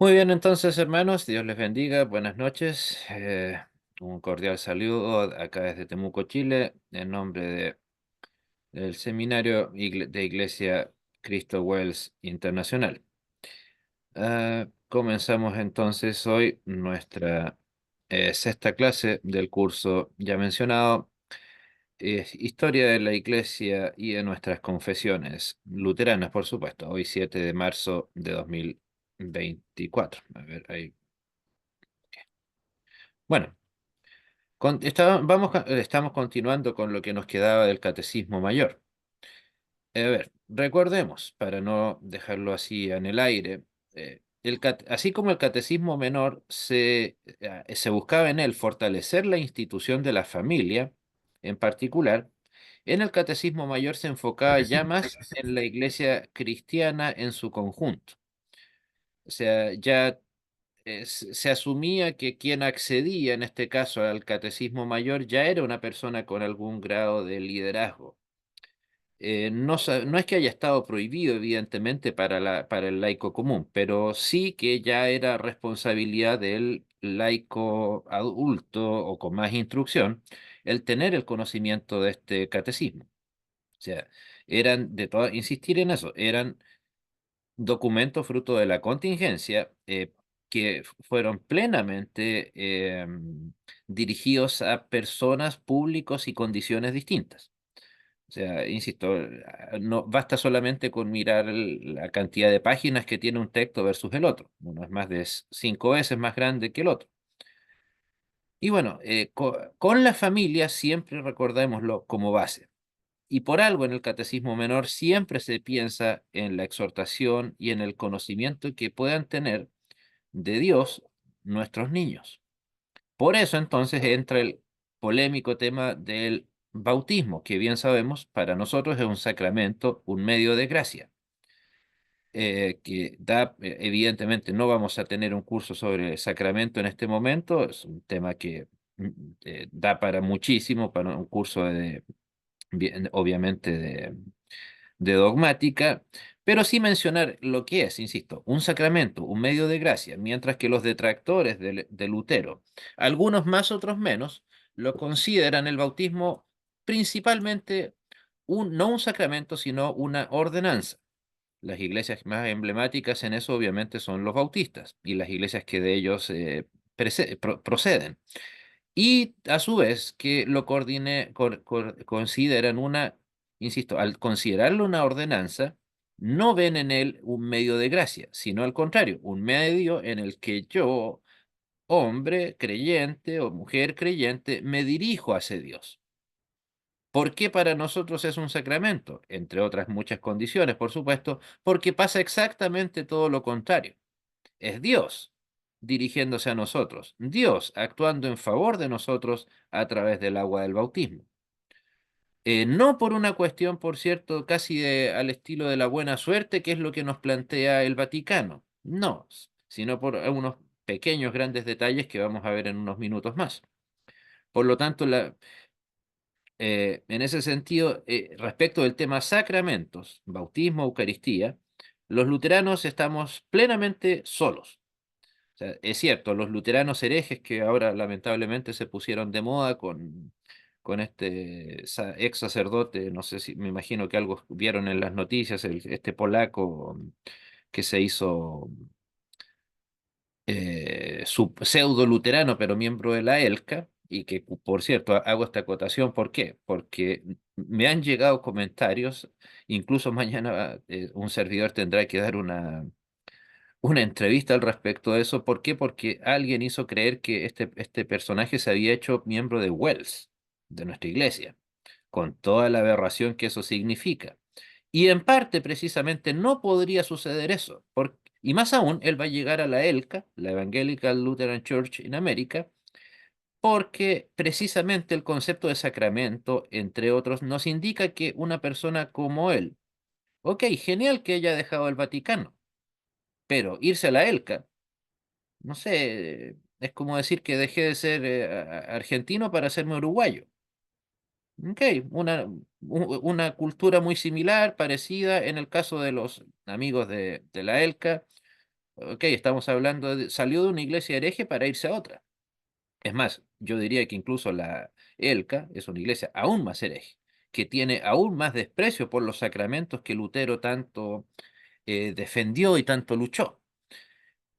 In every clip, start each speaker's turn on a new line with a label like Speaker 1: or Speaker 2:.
Speaker 1: Muy bien, entonces, hermanos, Dios les bendiga, buenas noches. Un cordial saludo acá desde Temuco, Chile, en nombre del Seminario de Iglesia Cristo Wells Internacional. Comenzamos entonces hoy nuestra sexta clase del curso ya mencionado, Historia de la Iglesia y de nuestras confesiones luteranas, por supuesto, hoy 7 de marzo de 2024. A ver, ahí. Bueno. Estamos continuando con lo que nos quedaba del Catecismo Mayor. A ver, recordemos, para no dejarlo así en el aire, así como el Catecismo Menor se buscaba en él fortalecer la institución de la familia, en particular, en el Catecismo Mayor se enfocaba ya más en la Iglesia cristiana en su conjunto. O sea, ya se asumía que quien accedía, en este caso al catecismo mayor, ya era una persona con algún grado de liderazgo. No es que haya estado prohibido, evidentemente, para el laico común, pero sí que ya era responsabilidad del laico adulto o con más instrucción el tener el conocimiento de este catecismo. O sea, insistir en eso, eran documentos fruto de la contingencia que fueron plenamente dirigidos a personas, públicos y condiciones distintas. O sea, insisto, no basta solamente con mirar la cantidad de páginas que tiene un texto versus el otro. Uno es más de 5 veces más grande que el otro. Y bueno, con la familia siempre recordémoslo como base. Y por algo en el catecismo menor siempre se piensa en la exhortación y en el conocimiento que puedan tener de Dios nuestros niños. Por eso entonces entra el polémico tema del bautismo, que bien sabemos para nosotros es un sacramento, un medio de gracia, que da, evidentemente no vamos a tener un curso sobre el sacramento en este momento, es un tema que da para muchísimo, para un curso obviamente de dogmática, pero sí mencionar lo que es, insisto, un sacramento, un medio de gracia, mientras que los detractores de Lutero, algunos más, otros menos, lo consideran el bautismo principalmente no un sacramento, sino una ordenanza. Las iglesias más emblemáticas en eso obviamente son los bautistas y las iglesias que de ellos proceden. Y a su vez que lo consideran insisto, al considerarlo una ordenanza, no ven en él un medio de gracia, sino al contrario, un medio en el que yo, hombre creyente o mujer creyente, me dirijo hacia Dios. ¿Por qué para nosotros es un sacramento? Entre otras muchas condiciones, por supuesto, porque pasa exactamente todo lo contrario. Es Dios dirigiéndose a nosotros, Dios actuando en favor de nosotros a través del agua del bautismo. No por una cuestión, por cierto, casi al estilo de la buena suerte, que es lo que nos plantea el Vaticano. No, sino por unos pequeños, grandes detalles que vamos a ver en unos minutos más. Por lo tanto, en ese sentido, respecto del tema sacramentos, bautismo, Eucaristía, los luteranos estamos plenamente solos. O sea, es cierto, los luteranos herejes que ahora lamentablemente se pusieron de moda con este ex sacerdote, no sé si me imagino que algo vieron en las noticias, este polaco que se hizo su pseudo luterano, pero miembro de la ELCA, y que por cierto hago esta acotación, ¿por qué? Porque me han llegado comentarios, incluso mañana un servidor tendrá que dar una entrevista al respecto de eso. ¿Por qué? Porque alguien hizo creer que este personaje se había hecho miembro de Wells, de nuestra iglesia, con toda la aberración que eso significa. Y en parte, precisamente, no podría suceder eso. Y más aún, él va a llegar a la ELCA, la Evangelical Lutheran Church in America, porque precisamente el concepto de sacramento, entre otros, nos indica que una persona como él, ok, genial que haya dejado el Vaticano, pero irse a la ELCA, no sé, es como decir que dejé de ser argentino para hacerme uruguayo. Ok, una cultura muy similar, parecida en el caso de los amigos de la ELCA. Ok, estamos hablando salió de una iglesia hereje para irse a otra. Es más, yo diría que incluso la ELCA es una iglesia aún más hereje, que tiene aún más desprecio por los sacramentos que Lutero tanto defendió y tanto luchó.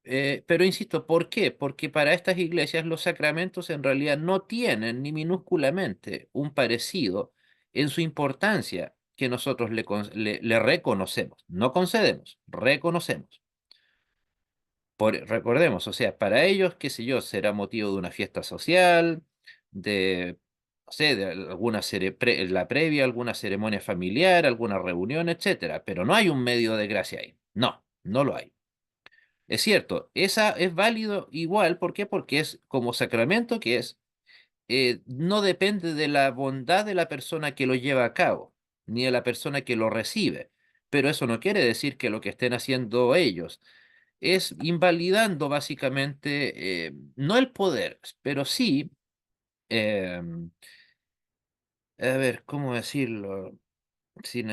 Speaker 1: Pero insisto, ¿por qué? Porque para estas iglesias los sacramentos en realidad no tienen ni minúsculamente un parecido en su importancia que nosotros le reconocemos. No concedemos, reconocemos. Recordemos, o sea, para ellos, qué sé yo, será motivo de una fiesta social, de, no sé, de alguna la previa, alguna ceremonia familiar, alguna reunión, etcétera. Pero no hay un medio de gracia ahí. No, no lo hay. Es cierto, esa es válido igual, ¿por qué? Porque es como sacramento que es, no depende de la bondad de la persona que lo lleva a cabo, ni de la persona que lo recibe. Pero eso no quiere decir que lo que estén haciendo ellos es invalidando básicamente, no el poder, pero sí, a ver, ¿cómo decirlo? Sin,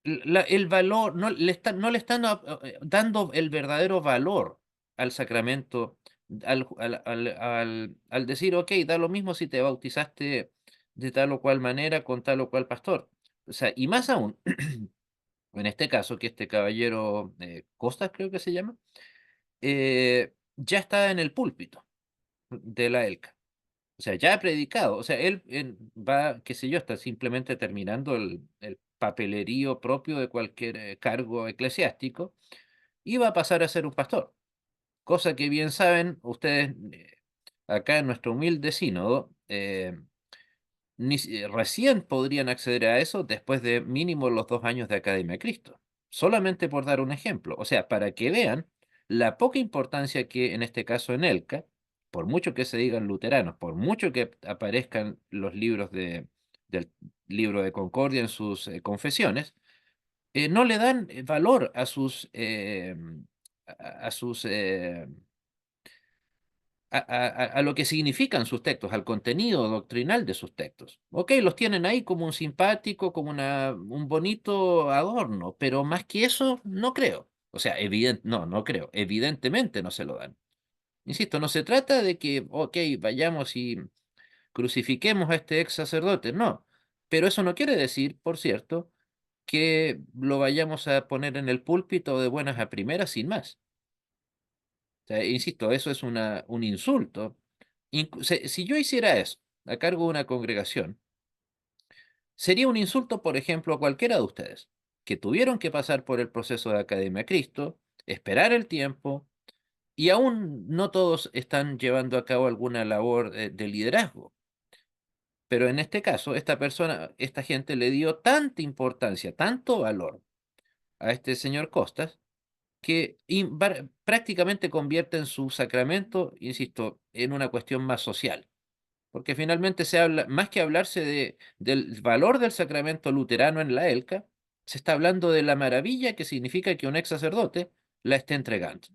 Speaker 1: el valor, no le están dando el verdadero valor al sacramento, al decir, ok, da lo mismo si te bautizaste de tal o cual manera con tal o cual pastor. O sea, y más aún, en este caso, que este caballero Costas, creo que se llama, ya está en el púlpito de la ELCA. O sea, ya ha predicado. O sea, él va, qué sé yo, está simplemente terminando el papelerío propio de cualquier cargo eclesiástico y va a pasar a ser un pastor. Cosa que bien saben ustedes, acá en nuestro humilde sínodo, recién podrían acceder a eso después de mínimo los 2 años de Academia Cristo. Solamente por dar un ejemplo. O sea, para que vean la poca importancia que en este caso en ELCA, por mucho que se digan luteranos, por mucho que aparezcan los libros del libro de Concordia en sus confesiones, no le dan valor a sus a lo que significan sus textos, al contenido doctrinal de sus textos. Ok, los tienen ahí como un simpático, como un bonito adorno, pero más que eso, no creo. O sea, no, no creo. Evidentemente no se lo dan. Insisto, no se trata de que, ok, vayamos y crucifiquemos a este ex sacerdote, no. Pero eso no quiere decir, por cierto, que lo vayamos a poner en el púlpito de buenas a primeras sin más. O sea, insisto, eso es un insulto. Si yo hiciera eso a cargo de una congregación, sería un insulto, por ejemplo, a cualquiera de ustedes, que tuvieron que pasar por el proceso de Academia Cristo, esperar el tiempo, y aún no todos están llevando a cabo alguna labor de liderazgo. Pero en este caso, esta persona, esta gente le dio tanta importancia, tanto valor a este señor Costas, que prácticamente convierten su sacramento, insisto, en una cuestión más social. Porque finalmente se habla, más que hablarse del valor del sacramento luterano en la ELCA, se está hablando de la maravilla que significa que un ex sacerdote la esté entregando.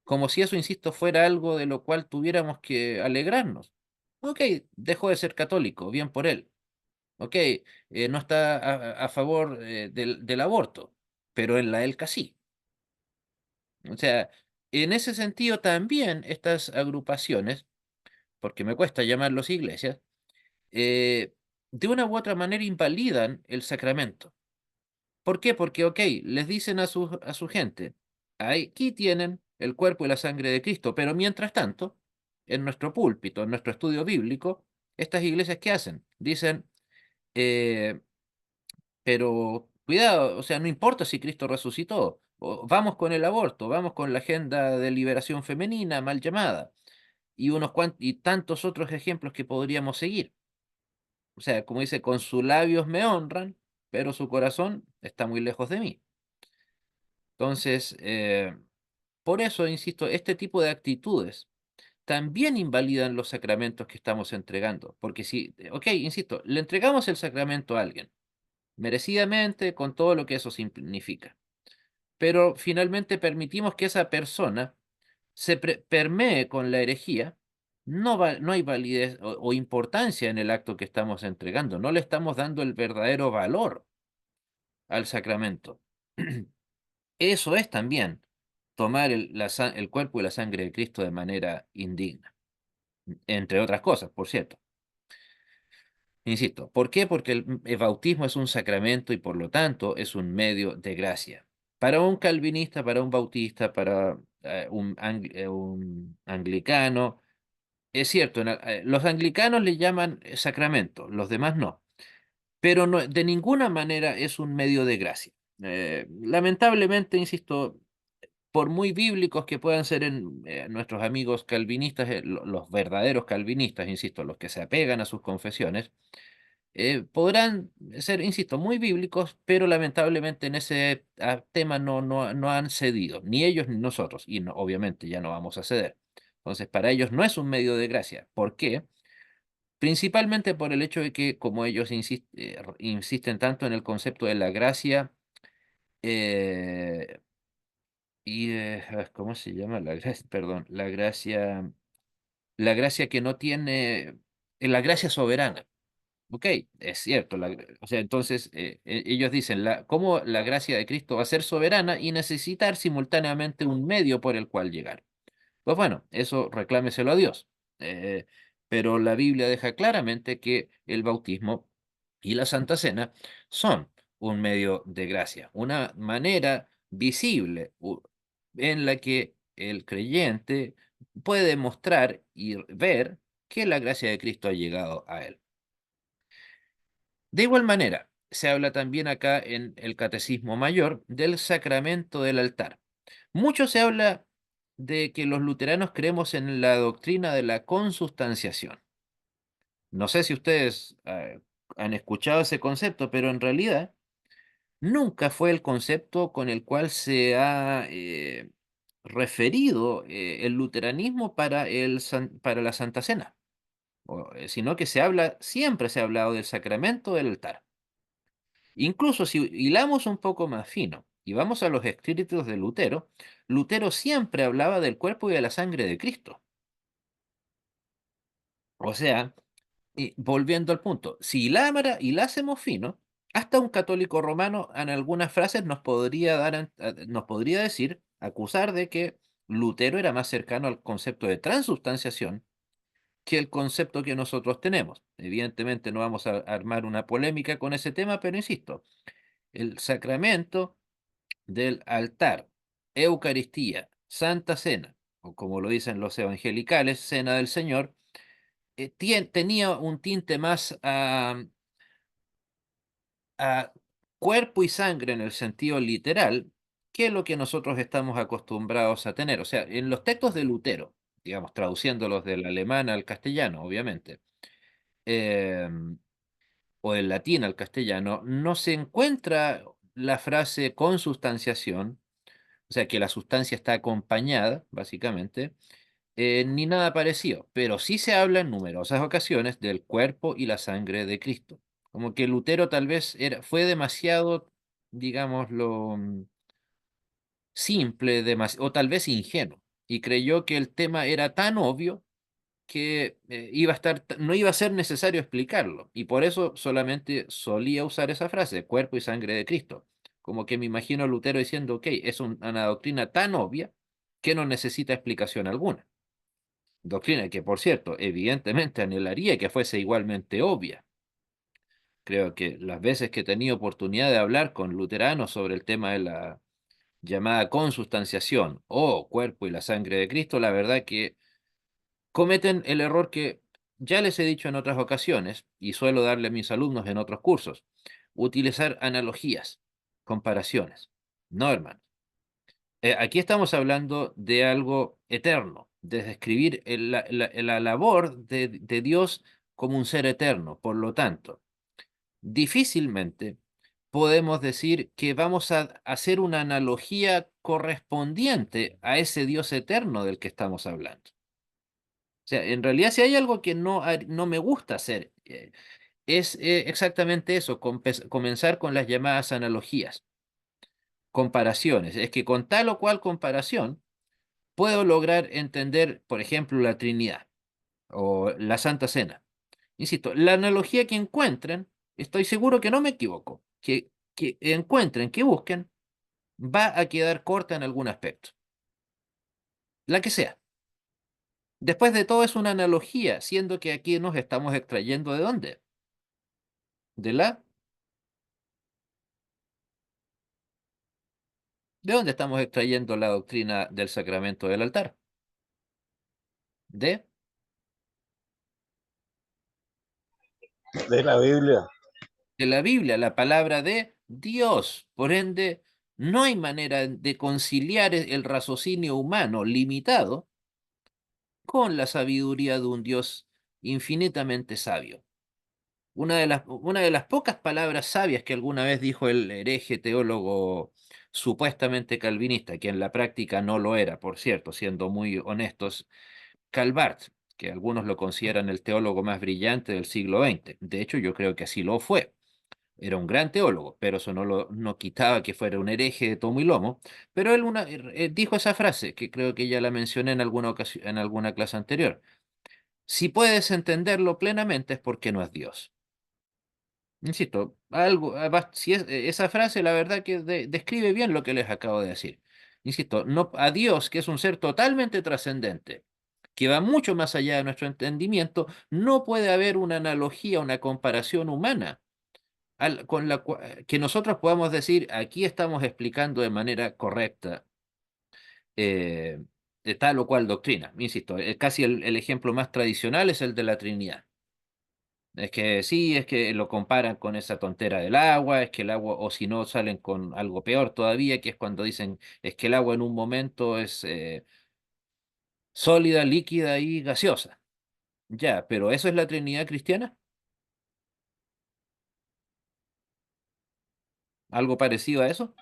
Speaker 1: Como si eso, insisto, fuera algo de lo cual tuviéramos que alegrarnos. Ok, dejó de ser católico, bien por él. Ok, no está a favor del aborto, pero en la ELCA sí. O sea, en ese sentido también estas agrupaciones, porque me cuesta llamarlos iglesias, eh, de una u otra manera invalidan el sacramento. ¿Por qué? Porque, ok, les dicen a su gente, aquí tienen el cuerpo y la sangre de Cristo, pero mientras tanto, en nuestro púlpito, en nuestro estudio bíblico, estas iglesias, ¿qué hacen? Dicen, eh, pero cuidado, o sea, no importa si Cristo resucitó, vamos con el aborto, vamos con la agenda de liberación femenina, mal llamada, y tantos otros ejemplos que podríamos seguir. O sea, como dice, con sus labios me honran, pero su corazón está muy lejos de mí. Entonces, por eso, insisto, este tipo de actitudes también invalidan los sacramentos que estamos entregando. Porque si, ok, insisto, le entregamos el sacramento a alguien, merecidamente, con todo lo que eso significa. Pero finalmente permitimos que esa persona se permee con la herejía, no hay validez o importancia en el acto que estamos entregando, no le estamos dando el verdadero valor al sacramento. Eso es también. tomar el cuerpo y la sangre de Cristo de manera indigna, entre otras cosas, por cierto. Insisto, ¿por qué? Porque el bautismo es un sacramento y por lo tanto es un medio de gracia. Para un calvinista, para un bautista, para un anglicano, es cierto, los anglicanos le llaman sacramento, los demás no, pero de ninguna manera es un medio de gracia. Lamentablemente, insisto, por muy bíblicos que puedan ser nuestros amigos calvinistas, los verdaderos calvinistas, insisto, los que se apegan a sus confesiones, podrán ser, insisto, muy bíblicos, pero lamentablemente en ese tema no han cedido, ni ellos ni nosotros, y obviamente ya no vamos a ceder. Entonces, para ellos no es un medio de gracia. ¿Por qué? Principalmente por el hecho de que, como ellos insisten tanto en el concepto de la gracia, eh, ¿cómo se llama? La gracia, perdón, la gracia que no tiene, la gracia soberana. Ok, es cierto. O sea, entonces ellos dicen, ¿cómo la gracia de Cristo va a ser soberana y necesitar simultáneamente un medio por el cual llegar? Pues bueno, eso reclámeselo a Dios. Eh, pero la Biblia deja claramente que el bautismo y la Santa Cena son un medio de gracia, una manera visible en la que el creyente puede mostrar y ver que la gracia de Cristo ha llegado a él. De igual manera, se habla también acá en el Catecismo Mayor del sacramento del altar. Mucho se habla de que los luteranos creemos en la doctrina de la consubstanciación. No sé si ustedes han escuchado ese concepto, pero en realidad nunca fue el concepto con el cual se ha referido el luteranismo para, para la Santa Cena, sino que siempre se ha hablado del sacramento del altar. Incluso si hilamos un poco más fino y vamos a los escritos de Lutero, Lutero siempre hablaba del cuerpo y de la sangre de Cristo. O sea, y volviendo al punto, si hilásemos fino, hasta un católico romano en algunas frases nos podría nos podría decir, acusar de que Lutero era más cercano al concepto de transubstanciación que el concepto que nosotros tenemos. Evidentemente no vamos a armar una polémica con ese tema, pero insisto, el sacramento del altar, Eucaristía, Santa Cena, o como lo dicen los evangelicales, Cena del Señor, tenía un tinte más a cuerpo y sangre en el sentido literal que lo que nosotros estamos acostumbrados a tener. O sea, en los textos de Lutero, digamos, traduciéndolos del alemán al castellano, obviamente, em, o del latín al castellano, no se encuentra la frase consubstanciación, o sea, que la sustancia está acompañada, básicamente, ni nada parecido, pero sí se habla en numerosas ocasiones del cuerpo y la sangre de Cristo. Como que Lutero tal vez fue demasiado, digámoslo, simple, o tal vez ingenuo, y creyó que el tema era tan obvio que no iba a ser necesario explicarlo, y por eso solamente solía usar esa frase, cuerpo y sangre de Cristo. Como que me imagino a Lutero diciendo, ok, es una doctrina tan obvia que no necesita explicación alguna. Doctrina que, por cierto, evidentemente anhelaría que fuese igualmente obvia. Creo que las veces que he tenido oportunidad de hablar con luteranos sobre el tema de la llamada consubstanciación o cuerpo y la sangre de Cristo, la verdad que cometen el error que ya les he dicho en otras ocasiones y suelo darle a mis alumnos en otros cursos, utilizar analogías, comparaciones. No, hermano. Aquí estamos hablando de algo eterno, de describir la labor de Dios como un ser eterno. Por lo tanto, difícilmente podemos decir que vamos a hacer una analogía correspondiente a ese Dios eterno del que estamos hablando. O sea, en realidad si hay algo que no me gusta hacer, es exactamente eso, comenzar con las llamadas analogías, comparaciones. Es que con tal o cual comparación, puedo lograr entender, por ejemplo, la Trinidad o la Santa Cena. Insisto, la analogía que encuentren, estoy seguro que no me equivoco, que encuentren, que busquen, va a quedar corta en algún aspecto. la que sea. Después de todo es una analogía, siendo que aquí nos estamos extrayendo ¿de dónde? De la, ¿de dónde estamos extrayendo la doctrina del sacramento del altar? De,
Speaker 2: de la Biblia.
Speaker 1: de la Biblia, la palabra de Dios. Por ende, no hay manera de conciliar el raciocinio humano limitado con la sabiduría de un Dios infinitamente sabio. Una de las pocas palabras sabias que alguna vez dijo el hereje teólogo supuestamente calvinista, que en la práctica no lo era, por cierto, siendo muy honestos, Calvart, que algunos lo consideran el teólogo más brillante del siglo XX. De hecho, yo creo que así lo fue. Era un gran teólogo, pero eso no quitaba que fuera un hereje de tomo y lomo. Pero él dijo esa frase, que creo que ya la mencioné en alguna ocasión, en alguna clase anterior. Si puedes entenderlo plenamente es porque no es Dios. Insisto, esa frase la verdad que describe bien lo que les acabo de decir. Insisto, no, a Dios, que es un ser totalmente trascendente, que va mucho más allá de nuestro entendimiento, no puede haber una analogía, una comparación humana con que nosotros podamos decir, aquí estamos explicando de manera correcta eh, de tal o cual doctrina. Insisto, casi el ejemplo más tradicional es el de la Trinidad. Es que sí, es que lo comparan con esa tontera del agua, es que el agua, o si no, salen con algo peor todavía, que es cuando dicen, es que el agua en un momento es sólida, líquida y gaseosa. Ya, pero ¿eso es la Trinidad cristiana? ¿Algo parecido a eso?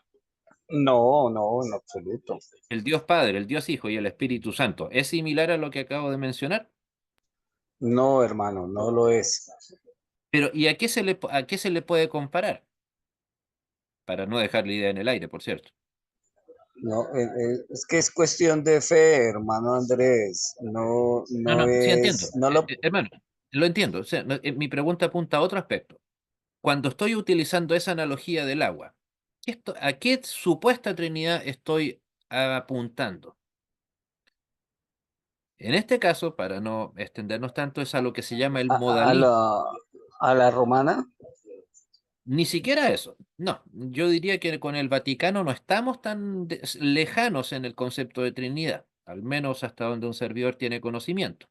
Speaker 2: No, no, en absoluto.
Speaker 1: El Dios Padre, el Dios Hijo y el Espíritu Santo, ¿es similar a lo que acabo de mencionar?
Speaker 2: No, hermano, no lo es.
Speaker 1: Pero ¿y a qué se le puede comparar? Para no dejar la idea en el aire, por cierto.
Speaker 2: No, es que es cuestión de fe, hermano Andrés. No,
Speaker 1: No,
Speaker 2: no
Speaker 1: no, sí
Speaker 2: es,
Speaker 1: entiendo.
Speaker 2: no lo,
Speaker 1: Hermano, lo entiendo. O sea, mi pregunta apunta a otro aspecto. Cuando estoy utilizando esa analogía del agua, ¿a qué supuesta Trinidad estoy apuntando? En este caso, para no extendernos tanto, es a lo que se llama el
Speaker 2: a
Speaker 1: modalismo.
Speaker 2: la romana.
Speaker 1: Ni siquiera eso. No, yo diría que con el Vaticano no estamos tan lejanos en el concepto de Trinidad, al menos hasta donde un servidor tiene conocimiento,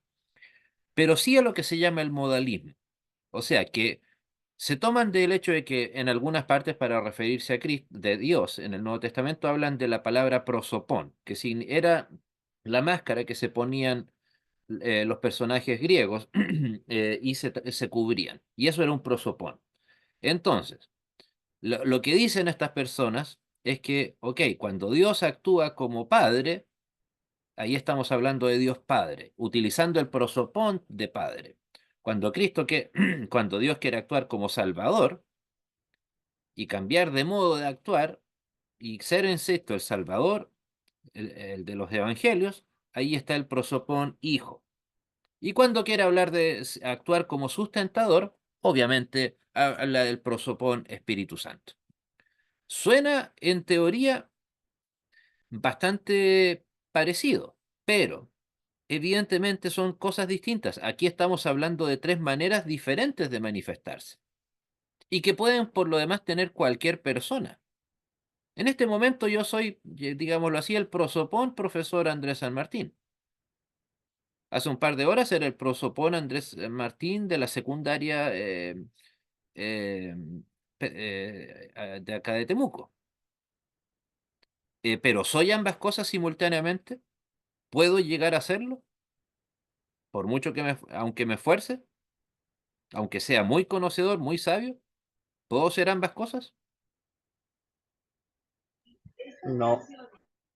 Speaker 1: pero sí a lo que se llama el modalismo. O sea, que se toman del hecho de que en algunas partes para referirse a Cristo, de Dios, en el Nuevo Testamento hablan de la palabra prosopón, que era la máscara que se ponían los personajes griegos y se cubrían. Y eso era un prosopón. Entonces, lo que dicen estas personas es que, ok, cuando Dios actúa como Padre, ahí estamos hablando de Dios Padre, utilizando el prosopón de Padre. Cuando Dios quiere actuar como Salvador y cambiar de modo de actuar y ser en sexto el Salvador, el de los evangelios, ahí está el prosopón Hijo. Y cuando quiere hablar de actuar como sustentador, obviamente habla del prosopón Espíritu Santo. Suena en teoría bastante parecido, pero evidentemente son cosas distintas. Aquí estamos hablando de tres maneras diferentes de manifestarse y que pueden por lo demás tener cualquier persona. En este momento yo soy, digámoslo así, el prosopón profesor Andrés San Martín. Hace un par de horas era el prosopón Andrés Martín de la secundaria eh, de acá de Temuco. Pero ¿soy ambas cosas simultáneamente? ¿Puedo llegar a hacerlo? Por mucho aunque me esfuerce, aunque sea muy conocedor, muy sabio, ¿puedo ser ambas cosas?
Speaker 2: No,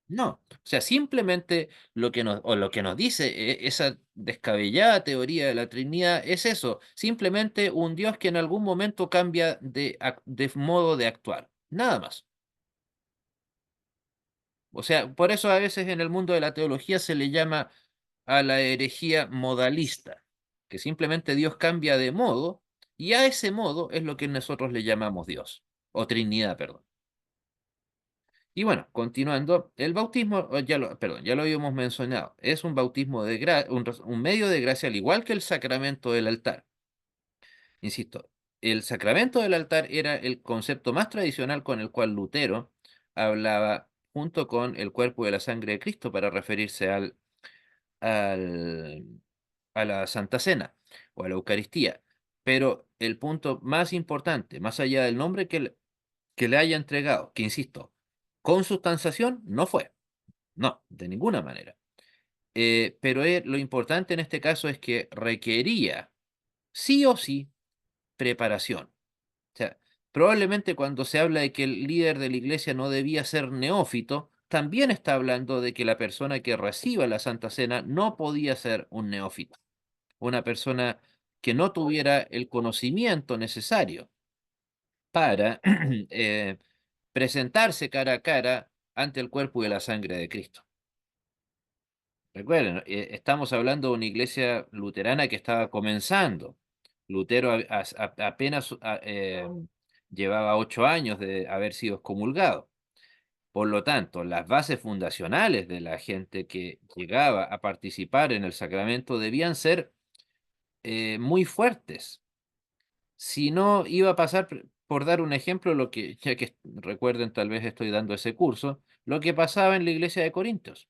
Speaker 1: No. O sea, simplemente lo que nos dice esa descabellada teoría de la Trinidad es eso, simplemente un Dios que en algún momento cambia de modo de actuar. Nada más. O sea, por eso a veces en el mundo de la teología se le llama a la herejía modalista, que simplemente Dios cambia de modo y a ese modo es lo que nosotros le llamamos Dios, o Trinidad, perdón. Y bueno, continuando, el bautismo, perdón, ya lo habíamos mencionado, es un bautismo un medio de gracia al igual que el sacramento del altar. Insisto, el sacramento del altar era el concepto más tradicional con el cual Lutero hablaba junto con el cuerpo y la sangre de Cristo para referirse al- a la Santa Cena o a la Eucaristía. Pero el punto más importante, más allá del nombre que le haya entregado, que insisto, consubstanciación no fue, no, de ninguna manera. Pero lo importante en este caso es que requería sí o sí preparación. O sea, probablemente cuando se habla de que el líder de la iglesia no debía ser neófito, también está hablando de que la persona que reciba la Santa Cena no podía ser un neófito, una persona que no tuviera el conocimiento necesario para presentarse cara a cara ante el cuerpo y la sangre de Cristo. Recuerden, estamos hablando de una iglesia luterana que estaba comenzando. Lutero apenas llevaba 8 años de haber sido excomulgado. Por lo tanto, las bases fundacionales de la gente que llegaba a participar en el sacramento debían ser muy fuertes. Si no, iba a pasar, por dar un ejemplo, ya que recuerden, tal vez estoy dando ese curso, lo que pasaba en la iglesia de Corintios.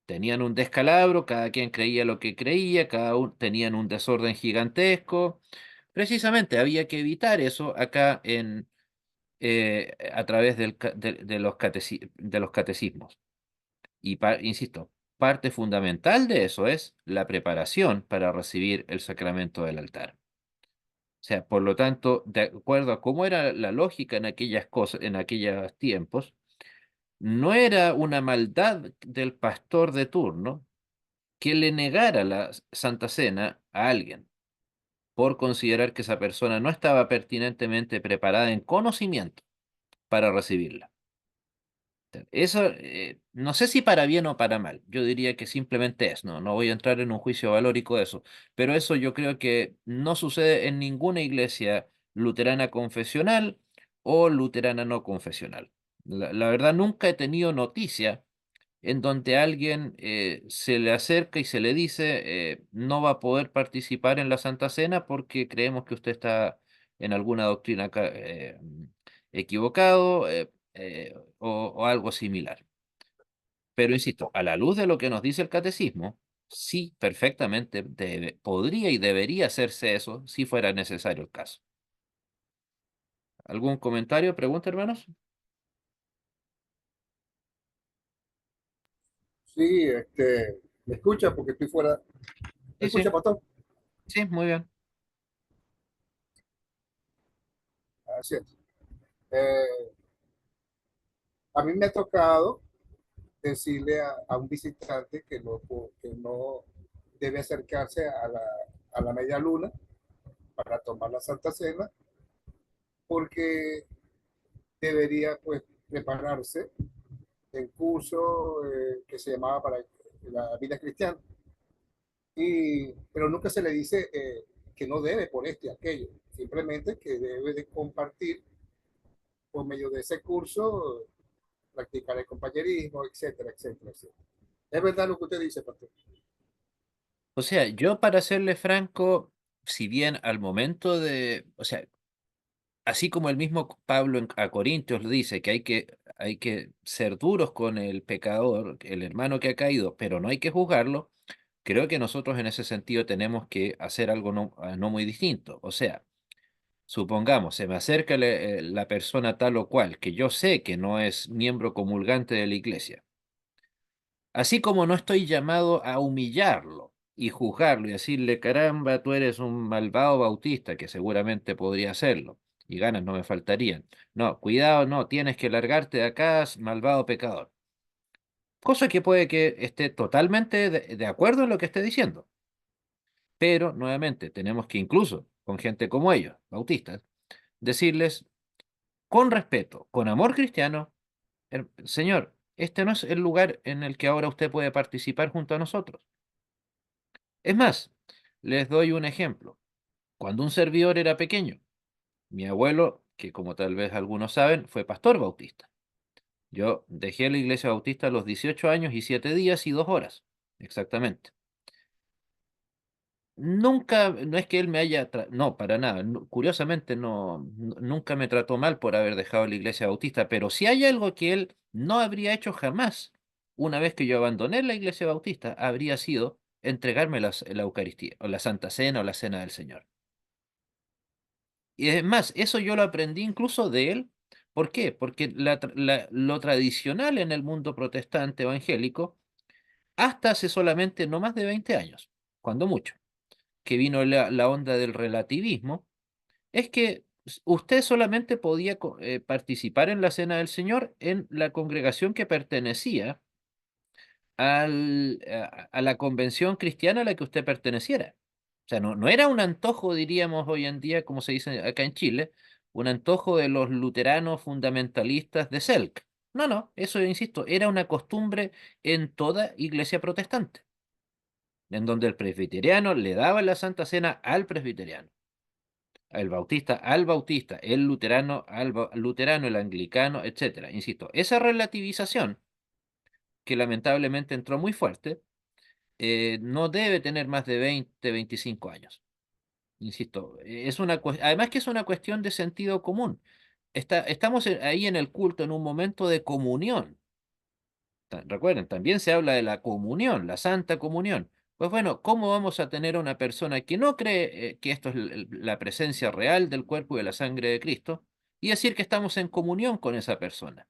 Speaker 1: Tenían un descalabro, cada quien creía lo que creía, cada uno tenían un desorden gigantesco. Precisamente había que evitar eso acá a través de los catecismos. Y insisto, parte fundamental de eso es la preparación para recibir el sacramento del altar. O sea, por lo tanto, de acuerdo a cómo era la lógica en aquellas cosas, en aquellos tiempos, no era una maldad del pastor de turno que le negara la Santa Cena a alguien por considerar que esa persona no estaba pertinentemente preparada en conocimiento para recibirla. Eso, no sé si para bien o para mal, yo diría que simplemente es, no voy a entrar en un juicio valórico de eso, pero eso yo creo que no sucede en ninguna iglesia luterana confesional o luterana no confesional. La verdad, nunca he tenido noticia en donde alguien se le acerca y se le dice no va a poder participar en la Santa Cena porque creemos que usted está en alguna doctrina equivocado o algo similar. Pero insisto, a la luz de lo que nos dice el catecismo, sí, perfectamente podría y debería hacerse eso si fuera necesario el caso. ¿Algún comentario, pregunta, hermanos?
Speaker 3: Sí, me escucha porque estoy fuera. ¿Me
Speaker 1: Sí,
Speaker 3: escucha,
Speaker 1: sí,
Speaker 3: pastor?
Speaker 1: sí, muy bien.
Speaker 3: Así es. Eh, a mí me ha tocado decirle a un visitante que no debe acercarse a la media luna para tomar la Santa Cena, porque debería pues prepararse en curso que se llamaba para la vida cristiana. Pero nunca se le dice que no debe por esto y aquello, simplemente que debe de compartir por medio de ese curso, practicar el compañerismo, etcétera, etcétera, etcétera. Es verdad lo que usted dice, pastor.
Speaker 1: O sea, yo para serle franco, si bien al momento o sea, así como el mismo Pablo a Corintios lo dice que hay que ser duros con el pecador, el hermano que ha caído, pero no hay que juzgarlo, creo que nosotros en ese sentido tenemos que hacer algo no muy distinto. O sea, supongamos, se me acerca la persona tal o cual, que yo sé que no es miembro comulgante de la iglesia. Así como no estoy llamado a humillarlo y juzgarlo y decirle, caramba, tú eres un malvado bautista, que seguramente podría hacerlo, y ganas no me faltarían. No, cuidado, no, tienes que largarte de acá, malvado pecador. Cosa que puede que esté totalmente de acuerdo en lo que esté diciendo. Pero, nuevamente, tenemos que incluso con gente como ellos, bautistas, decirles con respeto, con amor cristiano, Señor, este no es el lugar en el que ahora usted puede participar junto a nosotros. Es más, les doy un ejemplo. Cuando un servidor era pequeño, mi abuelo, que como tal vez algunos saben, fue pastor bautista. Yo dejé la iglesia bautista a los 18 años y 7 días y 2 horas, exactamente. Nunca, no es que él me haya, no, para nada, curiosamente nunca me trató mal por haber dejado la iglesia bautista, pero si hay algo que él no habría hecho jamás, una vez que yo abandoné la iglesia bautista, habría sido entregarme la Eucaristía, o la Santa Cena, o la Cena del Señor. Y es más, eso yo lo aprendí incluso de él. ¿Por qué? Porque lo tradicional en el mundo protestante evangélico, hasta hace solamente no más de 20 años, cuando mucho, que vino la onda del relativismo, es que usted solamente podía participar en la Cena del Señor en la congregación que pertenecía a la convención cristiana a la que usted perteneciera. O sea, no era un antojo, diríamos hoy en día, como se dice acá en Chile, un antojo de los luteranos fundamentalistas de Selk. No, eso, insisto, era una costumbre en toda iglesia protestante, en donde el presbiteriano le daba la Santa Cena al presbiteriano, el bautista al bautista, el luterano al luterano, el anglicano, etcétera. Insisto, esa relativización, que lamentablemente entró muy fuerte, no debe tener más de 20, 25 años. Insisto, además que es una cuestión de sentido común. Estamos ahí en el culto en un momento de comunión. Recuerden, también se habla de la comunión, la santa comunión. Pues bueno, ¿cómo vamos a tener a una persona que no cree que esto es la presencia real del cuerpo y de la sangre de Cristo y decir que estamos en comunión con esa persona?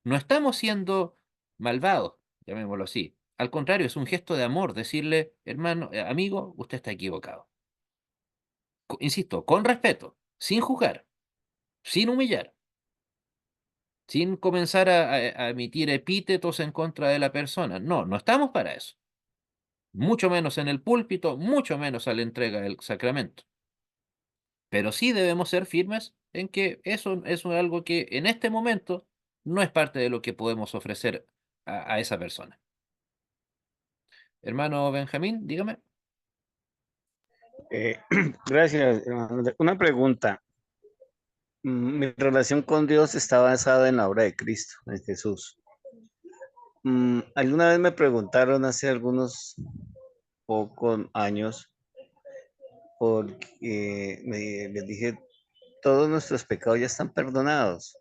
Speaker 1: No estamos siendo malvados, llamémoslo así. Al contrario, es un gesto de amor decirle, hermano, amigo, usted está equivocado. Insisto, con respeto, sin juzgar, sin humillar, sin comenzar a emitir epítetos en contra de la persona. No estamos para eso. Mucho menos en el púlpito, mucho menos a la entrega del sacramento. Pero sí debemos ser firmes en que eso es algo que en este momento no es parte de lo que podemos ofrecer a esa persona. Hermano Benjamín, dígame.
Speaker 2: Eh, gracias, hermano. Una pregunta. Mi relación con Dios está basada en la obra de Cristo, en Jesús. Alguna vez me preguntaron hace algunos pocos años, porque les dije, todos nuestros pecados ya están perdonados.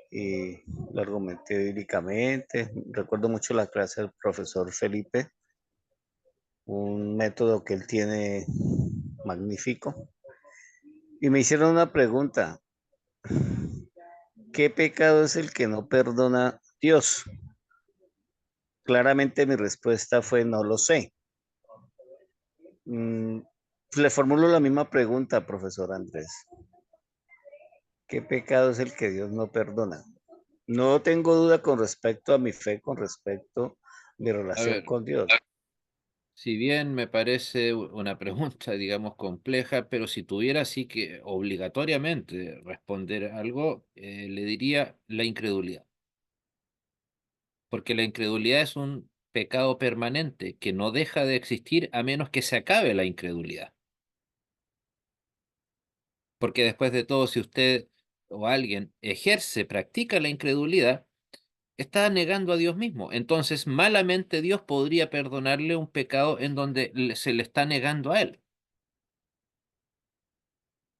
Speaker 2: Y lo argumenté bíblicamente. Recuerdo mucho la clase del profesor Felipe, un método que él tiene magnífico. Y me hicieron una pregunta: ¿qué pecado es el que no perdona Dios? Claramente mi respuesta fue no lo sé. Mm, Le formulo la misma pregunta, profesor Andrés. ¿Qué pecado es el que Dios no perdona? No tengo duda con respecto a mi fe, con respecto a mi
Speaker 1: A
Speaker 2: relación
Speaker 1: ver,
Speaker 2: con Dios.
Speaker 1: si bien me parece una pregunta, digamos, compleja, pero si tuviera así que obligatoriamente responder algo, le diría la incredulidad, porque la incredulidad es un pecado permanente que no deja de existir a menos que se acabe la incredulidad. Porque después de todo, si usted o alguien ejerce, practica la incredulidad, está negando a Dios mismo. Entonces, malamente Dios podría perdonarle un pecado en donde se le está negando a él.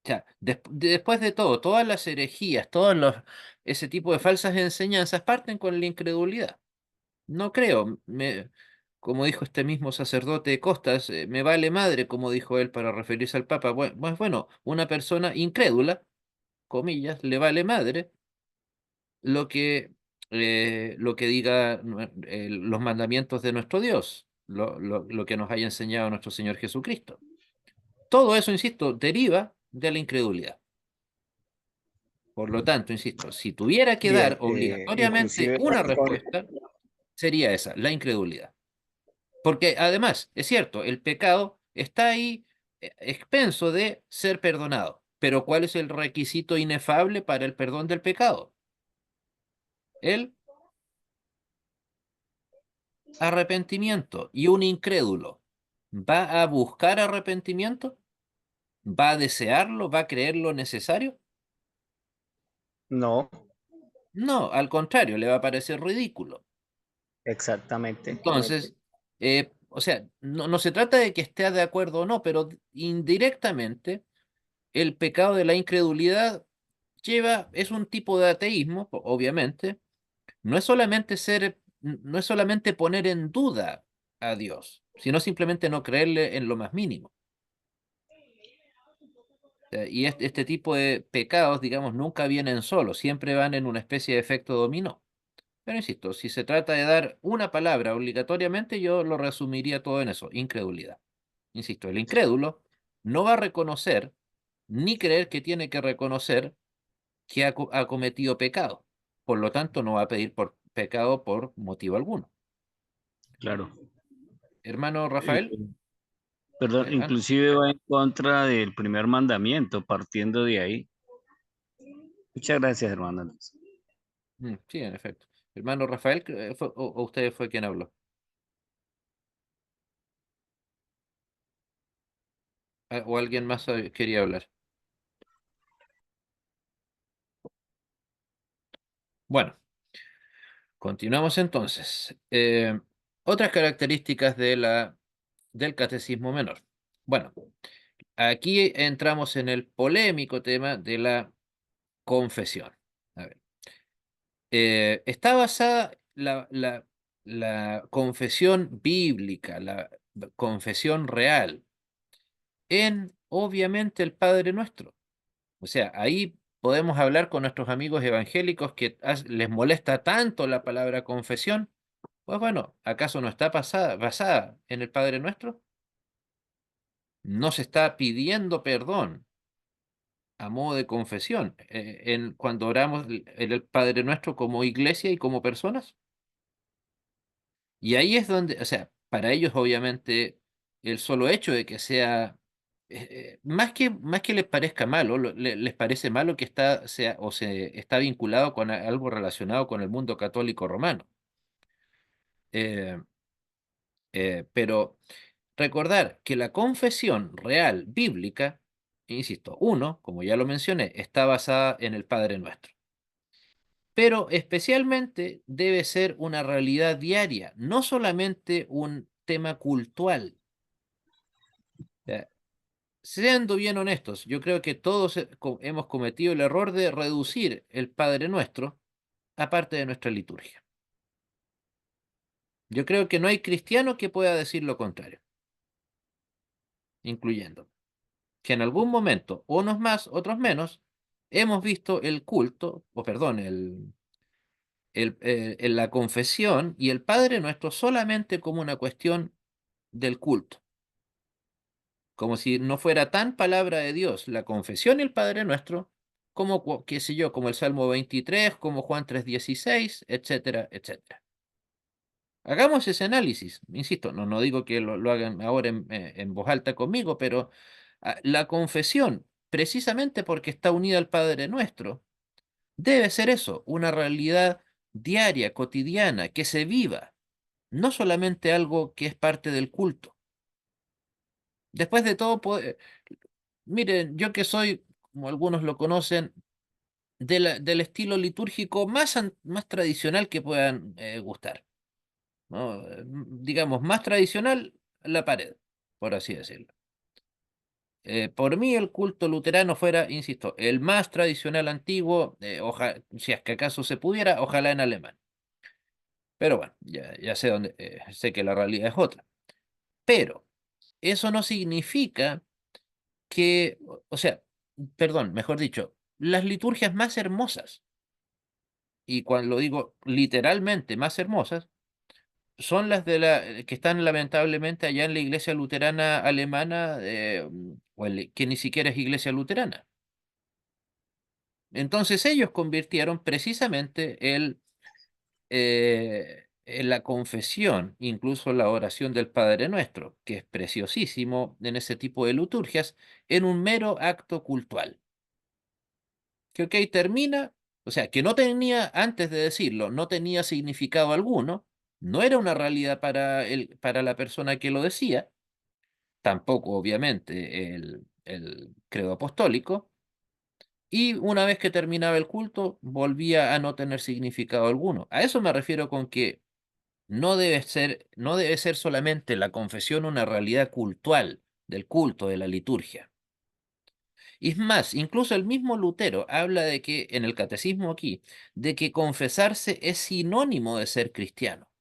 Speaker 1: O sea, después de todo, todas las herejías, ese tipo de falsas enseñanzas parten con la incredulidad. No creo, como dijo este mismo sacerdote de Costas, me vale madre, como dijo él para referirse al Papa. Bueno, una persona incrédula, comillas, le vale madre lo que diga los mandamientos de nuestro Dios, lo que nos haya enseñado nuestro Señor Jesucristo. Todo eso, insisto, deriva de la incredulidad. Por lo tanto, insisto, si tuviera que dar
Speaker 2: Bien,
Speaker 1: obligatoriamente
Speaker 2: inclusive
Speaker 1: una respuesta, sería esa, la incredulidad. Porque además, es cierto, el pecado está ahí expenso de ser perdonado. Pero ¿cuál es el requisito inefable para el perdón del pecado? El arrepentimiento. ¿Y un incrédulo va a buscar arrepentimiento? ¿Va a desearlo? ¿Va a creer lo necesario?
Speaker 2: no,
Speaker 1: No, al contrario, le va a parecer ridículo.
Speaker 2: Exactamente.
Speaker 1: Entonces, o sea, no se trata de que esté de acuerdo o no, pero indirectamente el pecado de la incredulidad es un tipo de ateísmo, obviamente. No es solamente poner en duda a Dios, sino simplemente no creerle en lo más mínimo. Y este tipo de pecados, digamos, nunca vienen solos, siempre van en una especie de efecto dominó. Pero insisto, si se trata de dar una palabra obligatoriamente, yo lo resumiría todo en eso, incredulidad. Insisto, el incrédulo no va a reconocer ni creer que tiene que reconocer que ha cometido pecado. Por lo tanto, no va a pedir por pecado por motivo alguno.
Speaker 2: Claro.
Speaker 1: Hermano
Speaker 2: Eh,
Speaker 1: Rafael,
Speaker 2: Perdón,
Speaker 1: eh, an-
Speaker 2: inclusive va en contra del primer mandamiento, partiendo de ahí. Muchas gracias, hermano.
Speaker 1: sí, en efecto. Hermano Rafael, o usted fue quien habló. O alguien más quería hablar. Bueno, continuamos entonces. Otras características del catecismo menor. Bueno, aquí entramos en el polémico tema de la confesión. A ver, está basada la confesión bíblica, la confesión real, en obviamente el Padre Nuestro. O sea, ahí podemos hablar con nuestros amigos evangélicos que les molesta tanto la palabra confesión. Pues bueno, ¿acaso no está basada en el Padre Nuestro? No se está pidiendo perdón a modo de confesión cuando oramos el Padre Nuestro como iglesia y como personas. Y ahí es donde, o sea, para ellos obviamente el solo hecho de que sea, más que les parezca malo, les parece malo que está vinculado con algo relacionado con el mundo católico romano. Eh, pero recordar que la confesión real bíblica, insisto, uno, como ya lo mencioné, está basada en el Padre Nuestro. Pero especialmente debe ser una realidad diaria, no solamente un tema cultural. Ya, siendo bien honestos, yo creo que todos hemos cometido el error de reducir el Padre Nuestro a parte de nuestra liturgia. Yo creo que no hay cristiano que pueda decir lo contrario, incluyendo que en algún momento, unos más, otros menos, hemos visto el culto, o perdón, la confesión y el Padre Nuestro solamente como una cuestión del culto, como si no fuera tan palabra de Dios la confesión y el Padre Nuestro, como, qué sé yo, como el Salmo 23, como Juan 3:16, etcétera, etcétera. Hagamos ese análisis, insisto, no digo que lo hagan ahora en voz alta conmigo, pero la confesión, precisamente porque está unida al Padre Nuestro, debe ser eso, una realidad diaria, cotidiana, que se viva, no solamente algo que es parte del culto. Después de todo, miren, yo que soy, como algunos lo conocen, del estilo litúrgico más tradicional que puedan gustar, ¿no? Digamos, más tradicional, la pared, por así decirlo. Por mí el culto luterano fuera, insisto, el más tradicional antiguo, si es que acaso se pudiera, ojalá en alemán. Pero bueno, ya sé sé que la realidad es otra. Pero eso no significa o sea, perdón, mejor dicho, las liturgias más hermosas, y cuando lo digo literalmente más hermosas, son las que están lamentablemente allá en la iglesia luterana alemana, que ni siquiera es iglesia luterana. Entonces ellos convirtieron precisamente en la confesión, incluso la oración del Padre Nuestro, que es preciosísimo en ese tipo de liturgias, en un mero acto cultual. Que, ok, termina, o sea, que no tenía, antes de decirlo, no tenía significado alguno, no era una realidad para la persona que lo decía, tampoco obviamente el credo apostólico, y una vez que terminaba el culto, volvía a no tener significado alguno. A eso me refiero con que no debe ser solamente la confesión una realidad cultual del culto, de la liturgia. Y es más, incluso el mismo Lutero habla de que, en el catecismo aquí, de que confesarse es sinónimo de ser cristiano.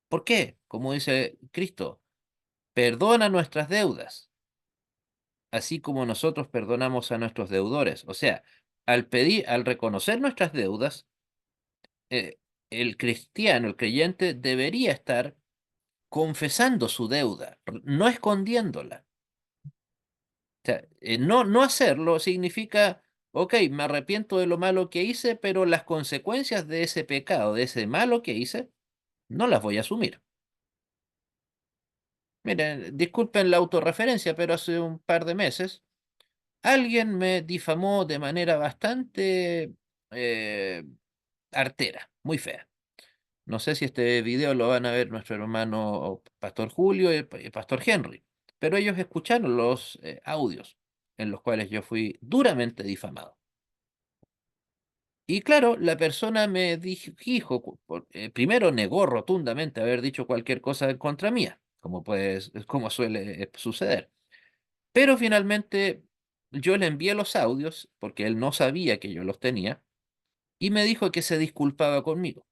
Speaker 1: ¿Por qué? Como dice Cristo, perdona nuestras deudas, así como nosotros perdonamos a nuestros deudores. O sea, al reconocer nuestras deudas, eh, el cristiano, el creyente, debería estar confesando su deuda, no escondiéndola. O sea, no hacerlo significa, ok, me arrepiento de lo malo que hice, pero las consecuencias de ese pecado, de ese malo que hice, no las voy a asumir. Miren, disculpen la autorreferencia, pero hace un par de meses alguien me difamó de manera bastante eh, artera, muy fea. No sé si este video lo van a ver nuestro hermano Pastor Julio y el Pastor Henry, pero ellos escucharon los audios en los cuales yo fui duramente difamado. Y claro, la persona me dijo, primero negó rotundamente haber dicho cualquier cosa en contra mía, como suele suceder. Pero finalmente yo le envié los audios, porque él no sabía que yo los tenía, y me dijo que se disculpaba conmigo.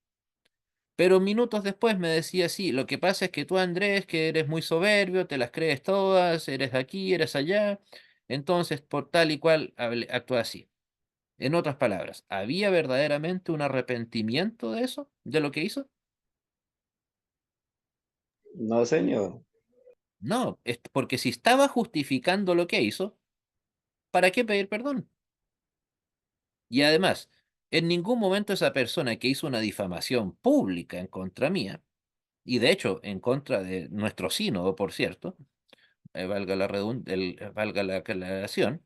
Speaker 1: Pero minutos después me decía, sí, lo que pasa es que tú, Andrés, que eres muy soberbio, te las crees todas, eres aquí, eres allá, entonces por tal y cual actúa así. En otras palabras, ¿había verdaderamente un arrepentimiento de eso, de lo que hizo?
Speaker 2: No, señor.
Speaker 1: No, porque si estaba justificando lo que hizo, ¿para qué pedir perdón? Y además, en ningún momento esa persona que hizo una difamación pública en contra mía, y de hecho en contra de nuestro sínodo, por cierto, valga la aclaración,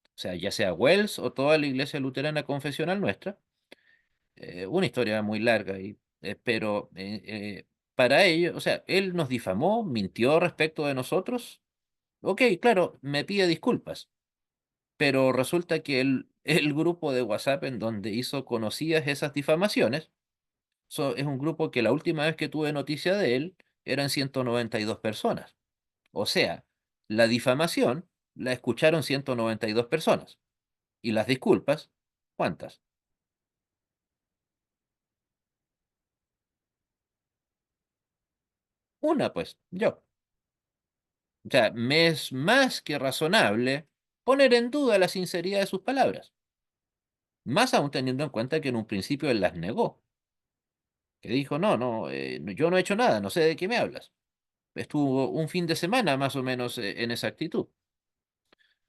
Speaker 1: o sea, ya sea Wells o toda la iglesia luterana confesional nuestra, una historia muy larga, pero para ello, o sea, él nos difamó, mintió respecto de nosotros. Ok, claro, me pide disculpas, pero resulta que el grupo de WhatsApp en donde hizo conocidas esas difamaciones, es un grupo que la última vez que tuve noticia de él eran 192 personas. O sea, la difamación la escucharon 192 personas. Y las disculpas, ¿cuántas? Una, pues, yo. O sea, me es más que razonable poner en duda la sinceridad de sus palabras, más aún teniendo en cuenta que en un principio él las negó, que dijo, no, no, yo no he hecho nada, no sé de qué me hablas. Estuvo un fin de semana más o menos en esa actitud.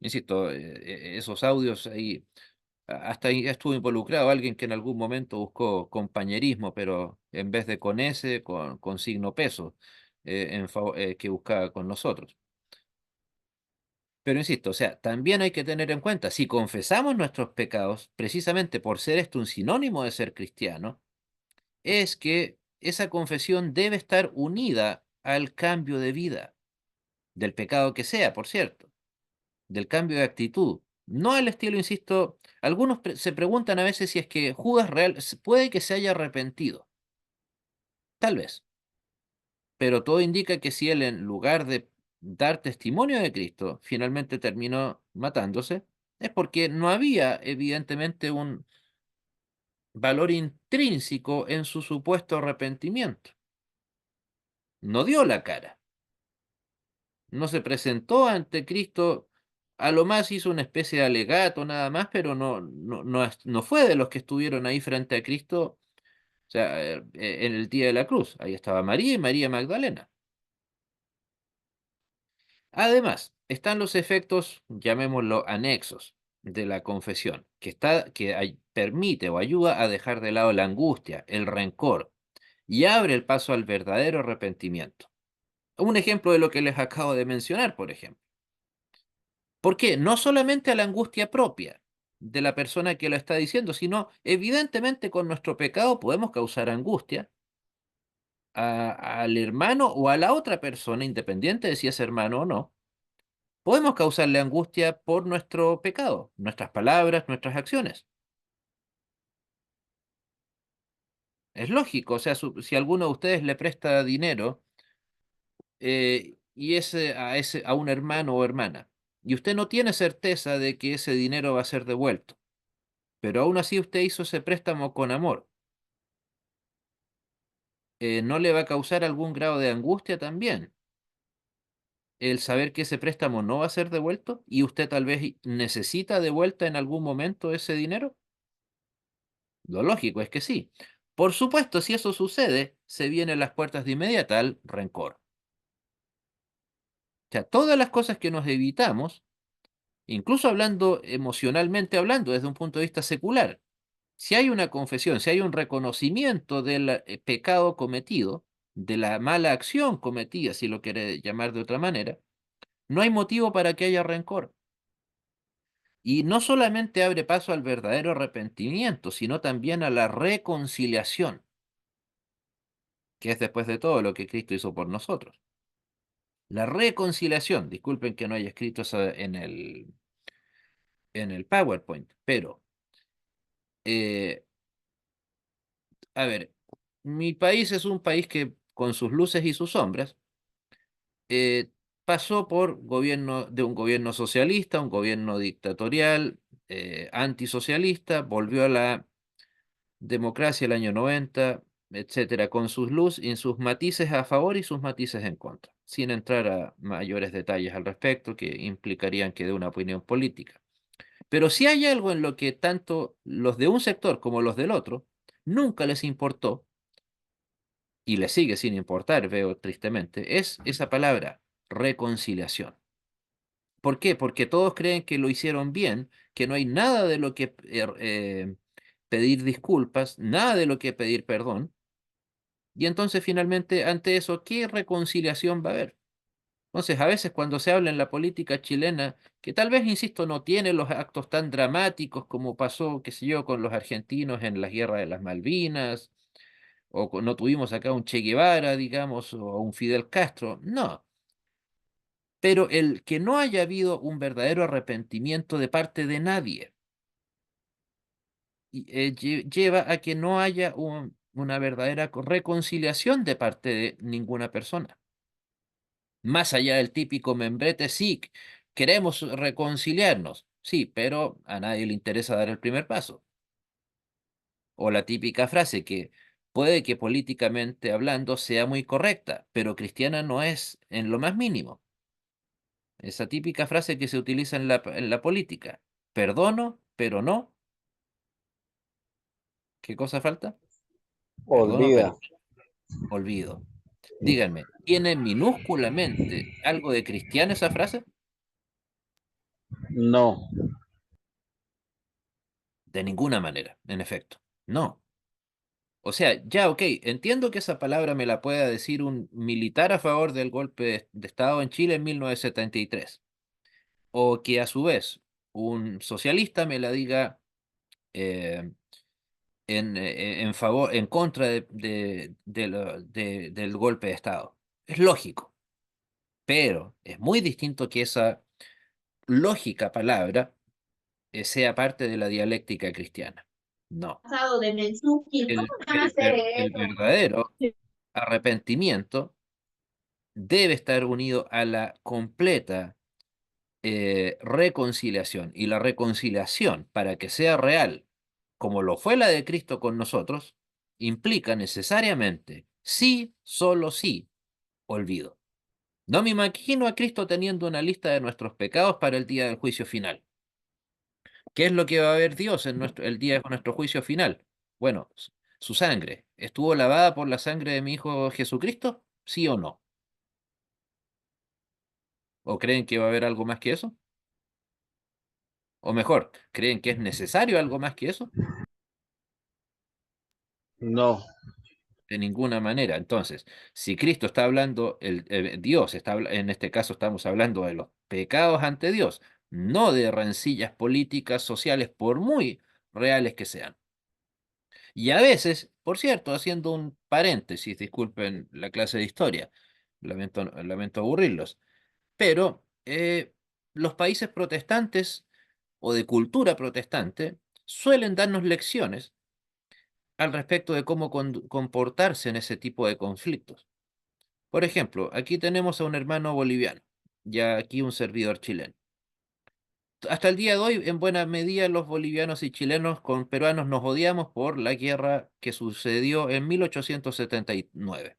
Speaker 1: Insisto, esos audios ahí, hasta ahí estuvo involucrado alguien que en algún momento buscó compañerismo, pero en vez de con ese, con signo peso, que buscaba con nosotros. Pero insisto, o sea, también hay que tener en cuenta, si confesamos nuestros pecados, precisamente por ser esto un sinónimo de ser cristiano, es que esa confesión debe estar unida al cambio de vida, del pecado que sea, por cierto, del cambio de actitud. No al estilo, insisto, algunos se preguntan a veces si es que Judas puede que se haya arrepentido, tal vez, pero todo indica que si él en lugar de dar testimonio de Cristo, finalmente terminó matándose, es porque no había evidentemente un valor intrínseco en su supuesto arrepentimiento. No dio la cara, no se presentó ante Cristo, a lo más hizo una especie de alegato nada más, pero no fue de los que estuvieron ahí frente a Cristo, o sea, en el día de la cruz. Ahí estaba María y María Magdalena. Además, están los efectos, llamémoslo anexos, de la confesión, que permite o ayuda a dejar de lado la angustia, el rencor y abre el paso al verdadero arrepentimiento. Un ejemplo de lo que les acabo de mencionar, por ejemplo. ¿Por qué? No solamente a la angustia propia de la persona que lo está diciendo, sino evidentemente con nuestro pecado podemos causar angustia al hermano o a la otra persona, independiente de si es hermano o no, Podemos causarle angustia por nuestro pecado, nuestras palabras, nuestras acciones. Es lógico, o sea, si alguno de ustedes le presta dinero y a un hermano o hermana, y usted no tiene certeza de que ese dinero va a ser devuelto, pero aún así usted hizo ese préstamo con amor, ¿no le va a causar algún grado de angustia también el saber que ese préstamo no va a ser devuelto y usted tal vez necesita de vuelta en algún momento ese dinero? Lo lógico es que sí. Por supuesto, si eso sucede, se vienen las puertas de inmediata al rencor. O sea, todas las cosas que nos evitamos, incluso hablando emocionalmente hablando, desde un punto de vista secular, si hay una confesión, si hay un reconocimiento del pecado cometido, de la mala acción cometida, si lo quiere llamar de otra manera, no hay motivo para que haya rencor. Y no solamente abre paso al verdadero arrepentimiento, sino también a la reconciliación, que es después de todo lo que Cristo hizo por nosotros. La reconciliación, disculpen que no haya escrito eso en el PowerPoint, pero, eh, a ver, mi país es un país que con sus luces y sus sombras, eh, pasó por de un gobierno socialista, un gobierno dictatorial, antisocialista, volvió a la democracia el año 90, etcétera, con sus luz y sus matices a favor y sus matices en contra, sin entrar a mayores detalles al respecto que implicarían que dé una opinión política. Pero si hay algo en lo que tanto los de un sector como los del otro nunca les importó, y les sigue sin importar, veo tristemente, es esa palabra, reconciliación. ¿Por qué? Porque todos creen que lo hicieron bien, que no hay nada de lo que pedir disculpas, nada de lo que pedir perdón. Y entonces finalmente ante eso, ¿qué reconciliación va a haber? Entonces, a veces cuando se habla en la política chilena, que tal vez, insisto, no tiene los actos tan dramáticos como pasó, qué sé yo, con los argentinos en la guerra de las Malvinas, o no tuvimos acá un Che Guevara, digamos, o un Fidel Castro, no. Pero el que no haya habido un verdadero arrepentimiento de parte de nadie, lleva a que no haya una verdadera reconciliación de parte de ninguna persona. Más allá del típico membrete, sí, queremos reconciliarnos, sí, pero a nadie le interesa dar el primer paso. O la típica frase que puede que políticamente hablando sea muy correcta, pero cristiana no es en lo más mínimo. Esa típica frase que se utiliza en la política. Perdono, pero no. ¿Qué cosa falta? Perdono,
Speaker 2: Olvida.
Speaker 1: pero olvido. Díganme, ¿tiene minúsculamente algo de cristiano esa frase?
Speaker 2: No.
Speaker 1: De ninguna manera, en efecto. No. O sea, ya, ok, entiendo que esa palabra me la pueda decir un militar a favor del golpe de Estado en Chile en 1973, o que a su vez un socialista me la diga eh, en favor, en contra del golpe de Estado. Es lógico, pero es muy distinto que esa lógica palabra sea parte de la dialéctica cristiana. No.
Speaker 4: Pasado de Menzuki, ¿cómo van a hacer
Speaker 1: El
Speaker 4: eso?
Speaker 1: verdadero arrepentimiento debe estar unido a la completa reconciliación. Y la reconciliación, para que sea real, como lo fue la de Cristo con nosotros, implica necesariamente, sí, solo sí, olvido. No me imagino a Cristo teniendo una lista de nuestros pecados para el día del juicio final. ¿Qué es lo que va a ver Dios en el día de nuestro juicio final? Bueno, su sangre. ¿Estuvo lavada por la sangre de mi Hijo Jesucristo? ¿Sí o no? ¿O creen que va a haber algo más que eso? O mejor, ¿creen que es necesario algo más que eso?
Speaker 2: No.
Speaker 1: De ninguna manera. Entonces, si Cristo está hablando, Dios está, en este caso estamos hablando de los pecados ante Dios, no de rencillas políticas, sociales, por muy reales que sean. Y a veces, por cierto, haciendo un paréntesis, disculpen la clase de historia, lamento aburrirlos, pero los países protestantes o de cultura protestante suelen darnos lecciones al respecto de cómo comportarse en ese tipo de conflictos. Por ejemplo, aquí tenemos a un hermano boliviano, ya aquí un servidor chileno. Hasta el día de hoy, en buena medida, los bolivianos y chilenos con peruanos nos odiamos por la guerra que sucedió en 1879.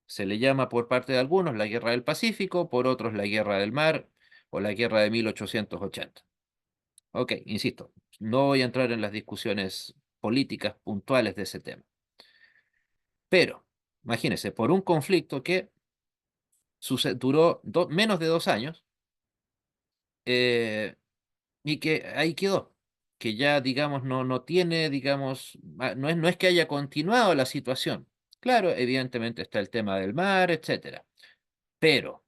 Speaker 1: Se le llama por parte de algunos la Guerra del Pacífico, por otros la Guerra del Mar o la Guerra de 1880. Ok, insisto, no voy a entrar en las discusiones políticas puntuales de ese tema. Pero, imagínense, por un conflicto que duró menos de 2 años, eh, y que ahí quedó, que ya, digamos, no tiene, digamos, no es que haya continuado la situación. Claro, evidentemente está el tema del mar, etcétera, pero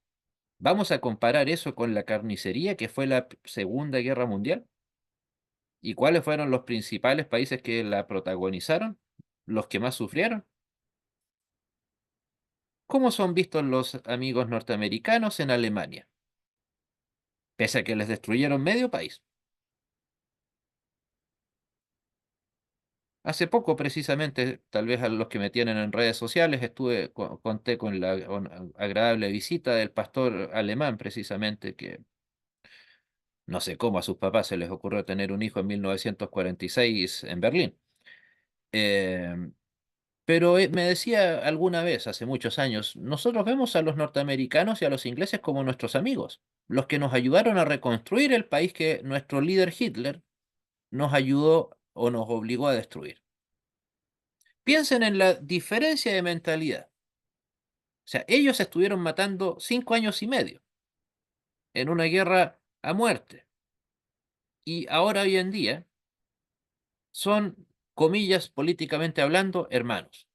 Speaker 1: vamos a comparar eso con la carnicería que fue la Segunda Guerra Mundial. ¿Y cuáles fueron los principales países que la protagonizaron? ¿Los que más sufrieron? ¿Cómo son vistos los amigos norteamericanos en Alemania? Pese a que les destruyeron medio país. Hace poco, precisamente, tal vez a los que me tienen en redes sociales, conté con la agradable visita del pastor alemán, precisamente, que no sé cómo a sus papás se les ocurrió tener un hijo en 1946 en Berlín. Eh, pero me decía alguna vez, hace muchos años, nosotros vemos a los norteamericanos y a los ingleses como nuestros amigos, los que nos ayudaron a reconstruir el país que nuestro líder Hitler nos ayudó o nos obligó a destruir. Piensen en la diferencia de mentalidad. O sea, ellos estuvieron matando 5 años y medio en una guerra a muerte. Y ahora, hoy en día, son, comillas, políticamente hablando, hermanos.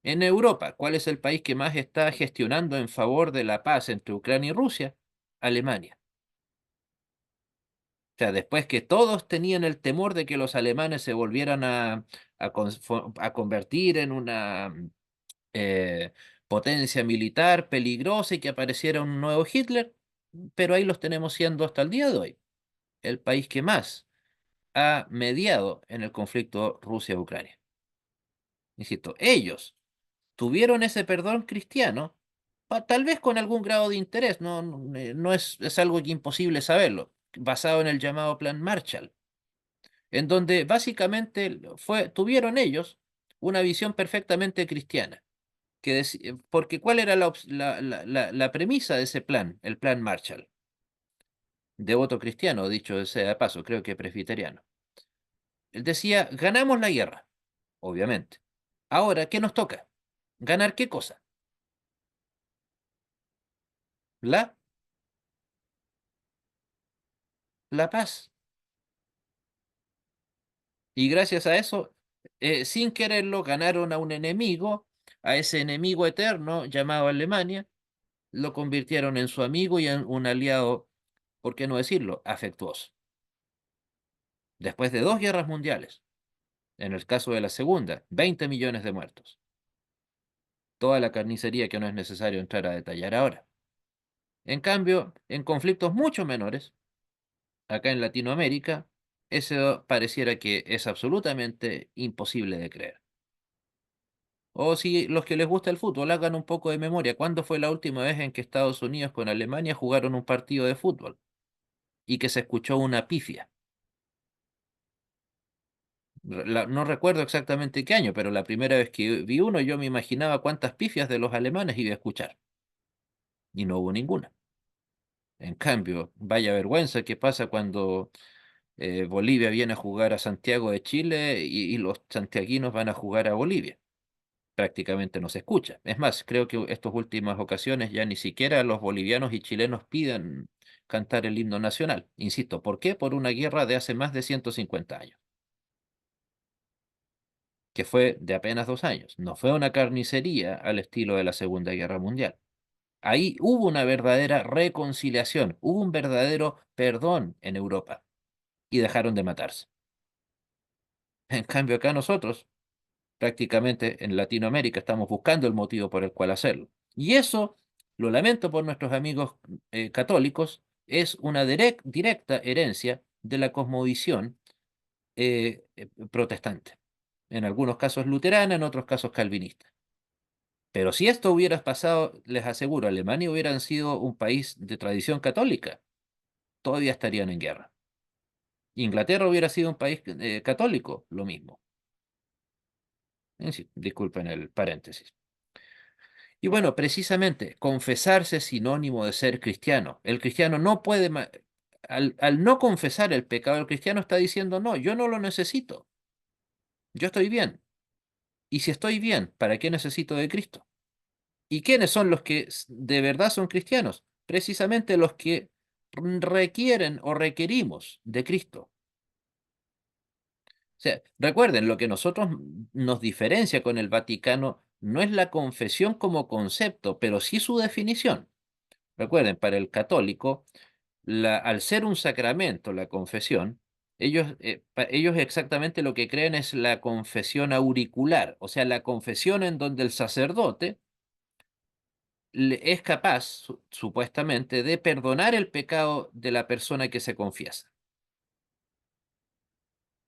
Speaker 1: En Europa, ¿cuál es el país que más está gestionando en favor de la paz entre Ucrania y Rusia? Alemania. O sea, después que todos tenían el temor de que los alemanes se volvieran a convertir en una eh, potencia militar peligrosa y que apareciera un nuevo Hitler, pero ahí los tenemos siendo hasta el día de hoy el país que más ha mediado en el conflicto Rusia-Ucrania. Insisto, ellos tuvieron ese perdón cristiano, tal vez con algún grado de interés, no es algo que imposible saberlo, basado en el llamado Plan Marshall, en donde básicamente tuvieron ellos una visión perfectamente cristiana. Porque ¿cuál era la premisa de ese plan, el Plan Marshall? Devoto cristiano, dicho sea de paso, creo que presbiteriano. Él decía, ganamos la guerra, obviamente. Ahora, ¿qué nos toca? ¿Ganar qué cosa? La, la paz. Y gracias a eso, sin quererlo, ganaron a un enemigo, a ese enemigo eterno llamado Alemania, lo convirtieron en su amigo y en un aliado, ¿por qué no decirlo?, afectuoso. Después de 2 guerras mundiales, en el caso de la segunda, 20 millones de muertos. Toda la carnicería que no es necesario entrar a detallar ahora. En cambio, en conflictos mucho menores, acá en Latinoamérica, eso pareciera que es absolutamente imposible de creer. O si los que les gusta el fútbol hagan un poco de memoria, ¿cuándo fue la última vez en que Estados Unidos con Alemania jugaron un partido de fútbol y que se escuchó una pifia? No recuerdo exactamente qué año, pero la primera vez que vi uno yo me imaginaba cuántas pifias de los alemanes iba a escuchar y no hubo ninguna. En cambio, vaya vergüenza que pasa cuando Bolivia viene a jugar a Santiago de Chile y los santiaguinos van a jugar a Bolivia. Prácticamente no se escucha. Es más, creo que estas últimas ocasiones ya ni siquiera los bolivianos y chilenos piden cantar el himno nacional. Insisto, ¿por qué? Por una guerra de hace más de 150 años, que fue de apenas 2 años. No fue una carnicería al estilo de la Segunda Guerra Mundial. Ahí hubo una verdadera reconciliación, hubo un verdadero perdón en Europa y dejaron de matarse. En cambio, acá nosotros, prácticamente en Latinoamérica, estamos buscando el motivo por el cual hacerlo. Y eso, lo lamento por nuestros amigos católicos, es una directa herencia de la cosmovisión protestante. En algunos casos luterana, en otros casos calvinista. Pero si esto hubiera pasado, les aseguro, Alemania hubiera sido un país de tradición católica, todavía estarían en guerra. Inglaterra hubiera sido un país católico, lo mismo. Sí, disculpen el paréntesis. Y bueno, precisamente, confesarse es sinónimo de ser cristiano. El cristiano no puede, al no confesar el pecado, el cristiano está diciendo, no, yo no lo necesito. Yo estoy bien. Y si estoy bien, ¿para qué necesito de Cristo? ¿Y quiénes son los que de verdad son cristianos? Precisamente los que requieren o requerimos de Cristo. O sea, recuerden, lo que nosotros nos diferencia con el Vaticano no es la confesión como concepto, pero sí su definición. Recuerden, para el católico, al ser un sacramento, la confesión, ellos exactamente lo que creen es la confesión auricular, o sea, la confesión en donde el sacerdote es capaz, supuestamente, de perdonar el pecado de la persona que se confiesa.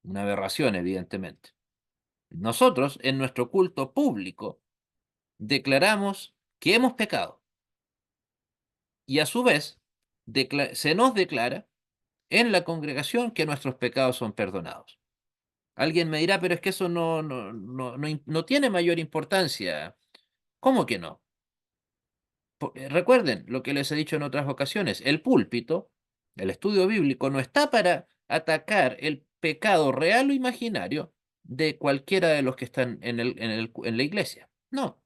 Speaker 1: Una aberración, evidentemente. Nosotros, en nuestro culto público, declaramos que hemos pecado y a su vez se nos declara en la congregación que nuestros pecados son perdonados. Alguien me dirá, pero es que eso no tiene mayor importancia. ¿Cómo que no? Recuerden lo que les he dicho en otras ocasiones, el púlpito, el estudio bíblico, no está para atacar el pecado real o imaginario de cualquiera de los que están en la iglesia. No,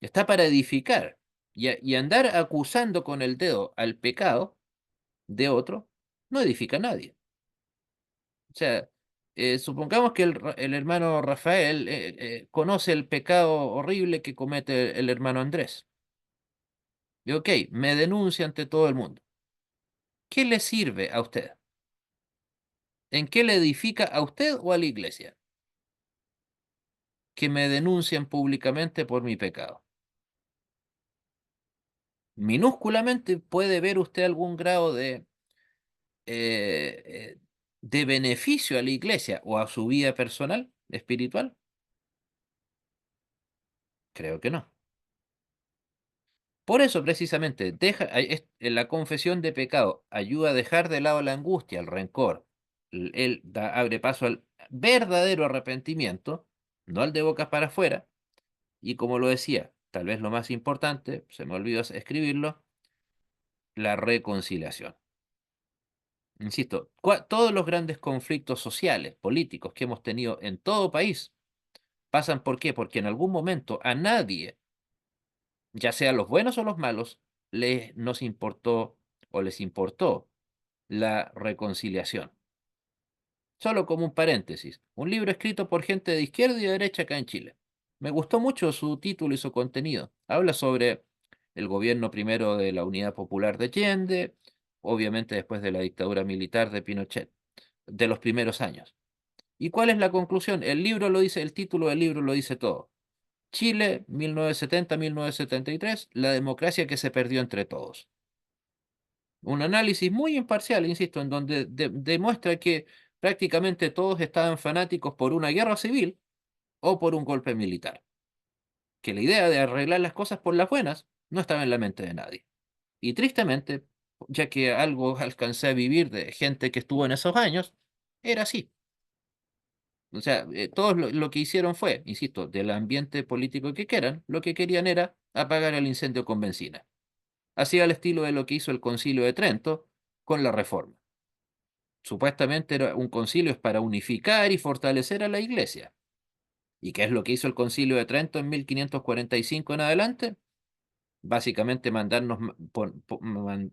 Speaker 1: está para edificar y andar acusando con el dedo al pecado de otro, no edifica a nadie. O sea, supongamos que el hermano Rafael conoce el pecado horrible que comete el hermano Andrés. Y ok, me denuncia ante todo el mundo. ¿Qué le sirve a usted? ¿En qué le edifica a usted o a la iglesia? Que me denuncien públicamente por mi pecado. Minúsculamente puede ver usted algún grado eh, eh, de beneficio a la iglesia o a su vida personal, espiritual. Creo que no. Por eso, precisamente, la confesión de pecado ayuda a dejar de lado la angustia, el rencor. Él abre paso al verdadero arrepentimiento, no al de bocas para afuera. Y como lo decía, tal vez lo más importante, se me olvidó escribirlo, la reconciliación. Insisto, todos los grandes conflictos sociales, políticos que hemos tenido en todo país, pasan ¿por qué? Porque en algún momento a nadie, ya sean los buenos o los malos, nos importó o les importó la reconciliación. Solo como un paréntesis, un libro escrito por gente de izquierda y de derecha acá en Chile. Me gustó mucho su título y su contenido. Habla sobre el gobierno primero de la Unidad Popular de Allende, obviamente después de la dictadura militar de Pinochet, de los primeros años. ¿Y cuál es la conclusión? El libro lo dice, el título del libro lo dice todo. Chile, 1970-1973, la democracia que se perdió entre todos. Un análisis muy imparcial, insisto, en donde demuestra que prácticamente todos estaban fanáticos por una guerra civil o por un golpe militar. Que la idea de arreglar las cosas por las buenas no estaba en la mente de nadie. Y tristemente, ya que algo alcancé a vivir de gente que estuvo en esos años, era así. O sea, todos lo que hicieron fue, insisto, del ambiente político que quieran, lo que querían era apagar el incendio con benzina. Así al estilo de lo que hizo el Concilio de Trento con la Reforma. Supuestamente era un concilio es para unificar y fortalecer a la iglesia. ¿Y qué es lo que hizo el Concilio de Trento en 1545 en adelante? Básicamente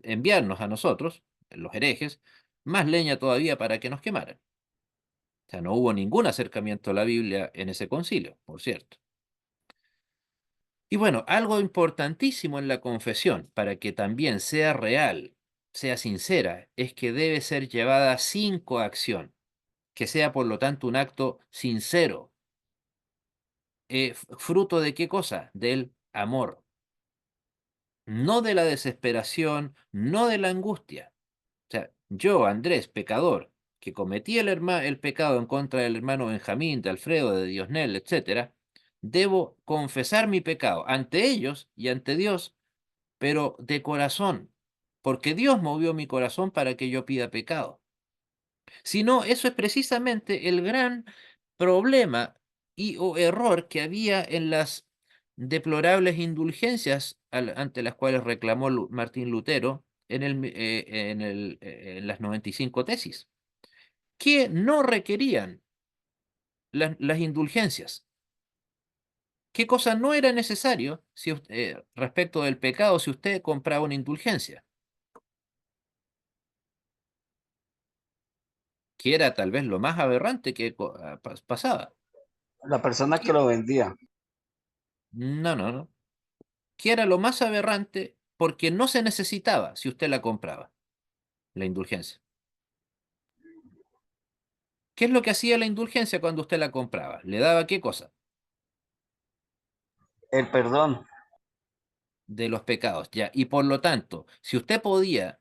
Speaker 1: enviarnos a nosotros, los herejes, más leña todavía para que nos quemaran. O sea, no hubo ningún acercamiento a la Biblia en ese concilio, por cierto. Y bueno, algo importantísimo en la confesión, para que también sea real, sea sincera, es que debe ser llevada sin coacción, que sea por lo tanto un acto sincero. ¿Fruto de qué cosa? Del amor. No de la desesperación, no de la angustia. yo, Andrés, pecador, que cometí el pecado en contra del hermano Benjamín, de Alfredo, de Diosnel, etcétera, debo confesar mi pecado ante ellos y ante Dios, pero de corazón, porque Dios movió mi corazón para que yo pida pecado. Si no, eso es precisamente el gran problema y o error que había en las deplorables indulgencias ante las cuales reclamó Martín Lutero en las 95 tesis, que no requerían las indulgencias. ¿Qué cosa no era necesario respecto del pecado si usted compraba una indulgencia? Que era tal vez lo más aberrante que pasaba.
Speaker 2: La persona que
Speaker 1: ¿Qué?
Speaker 2: lo vendía.
Speaker 1: No, no, no. Que era lo más aberrante porque no se necesitaba si usted la compraba, la indulgencia. ¿Qué es lo que hacía la indulgencia cuando usted la compraba? ¿Le daba qué cosa?
Speaker 2: El perdón.
Speaker 1: De los pecados, ya. Y por lo tanto, si usted podía,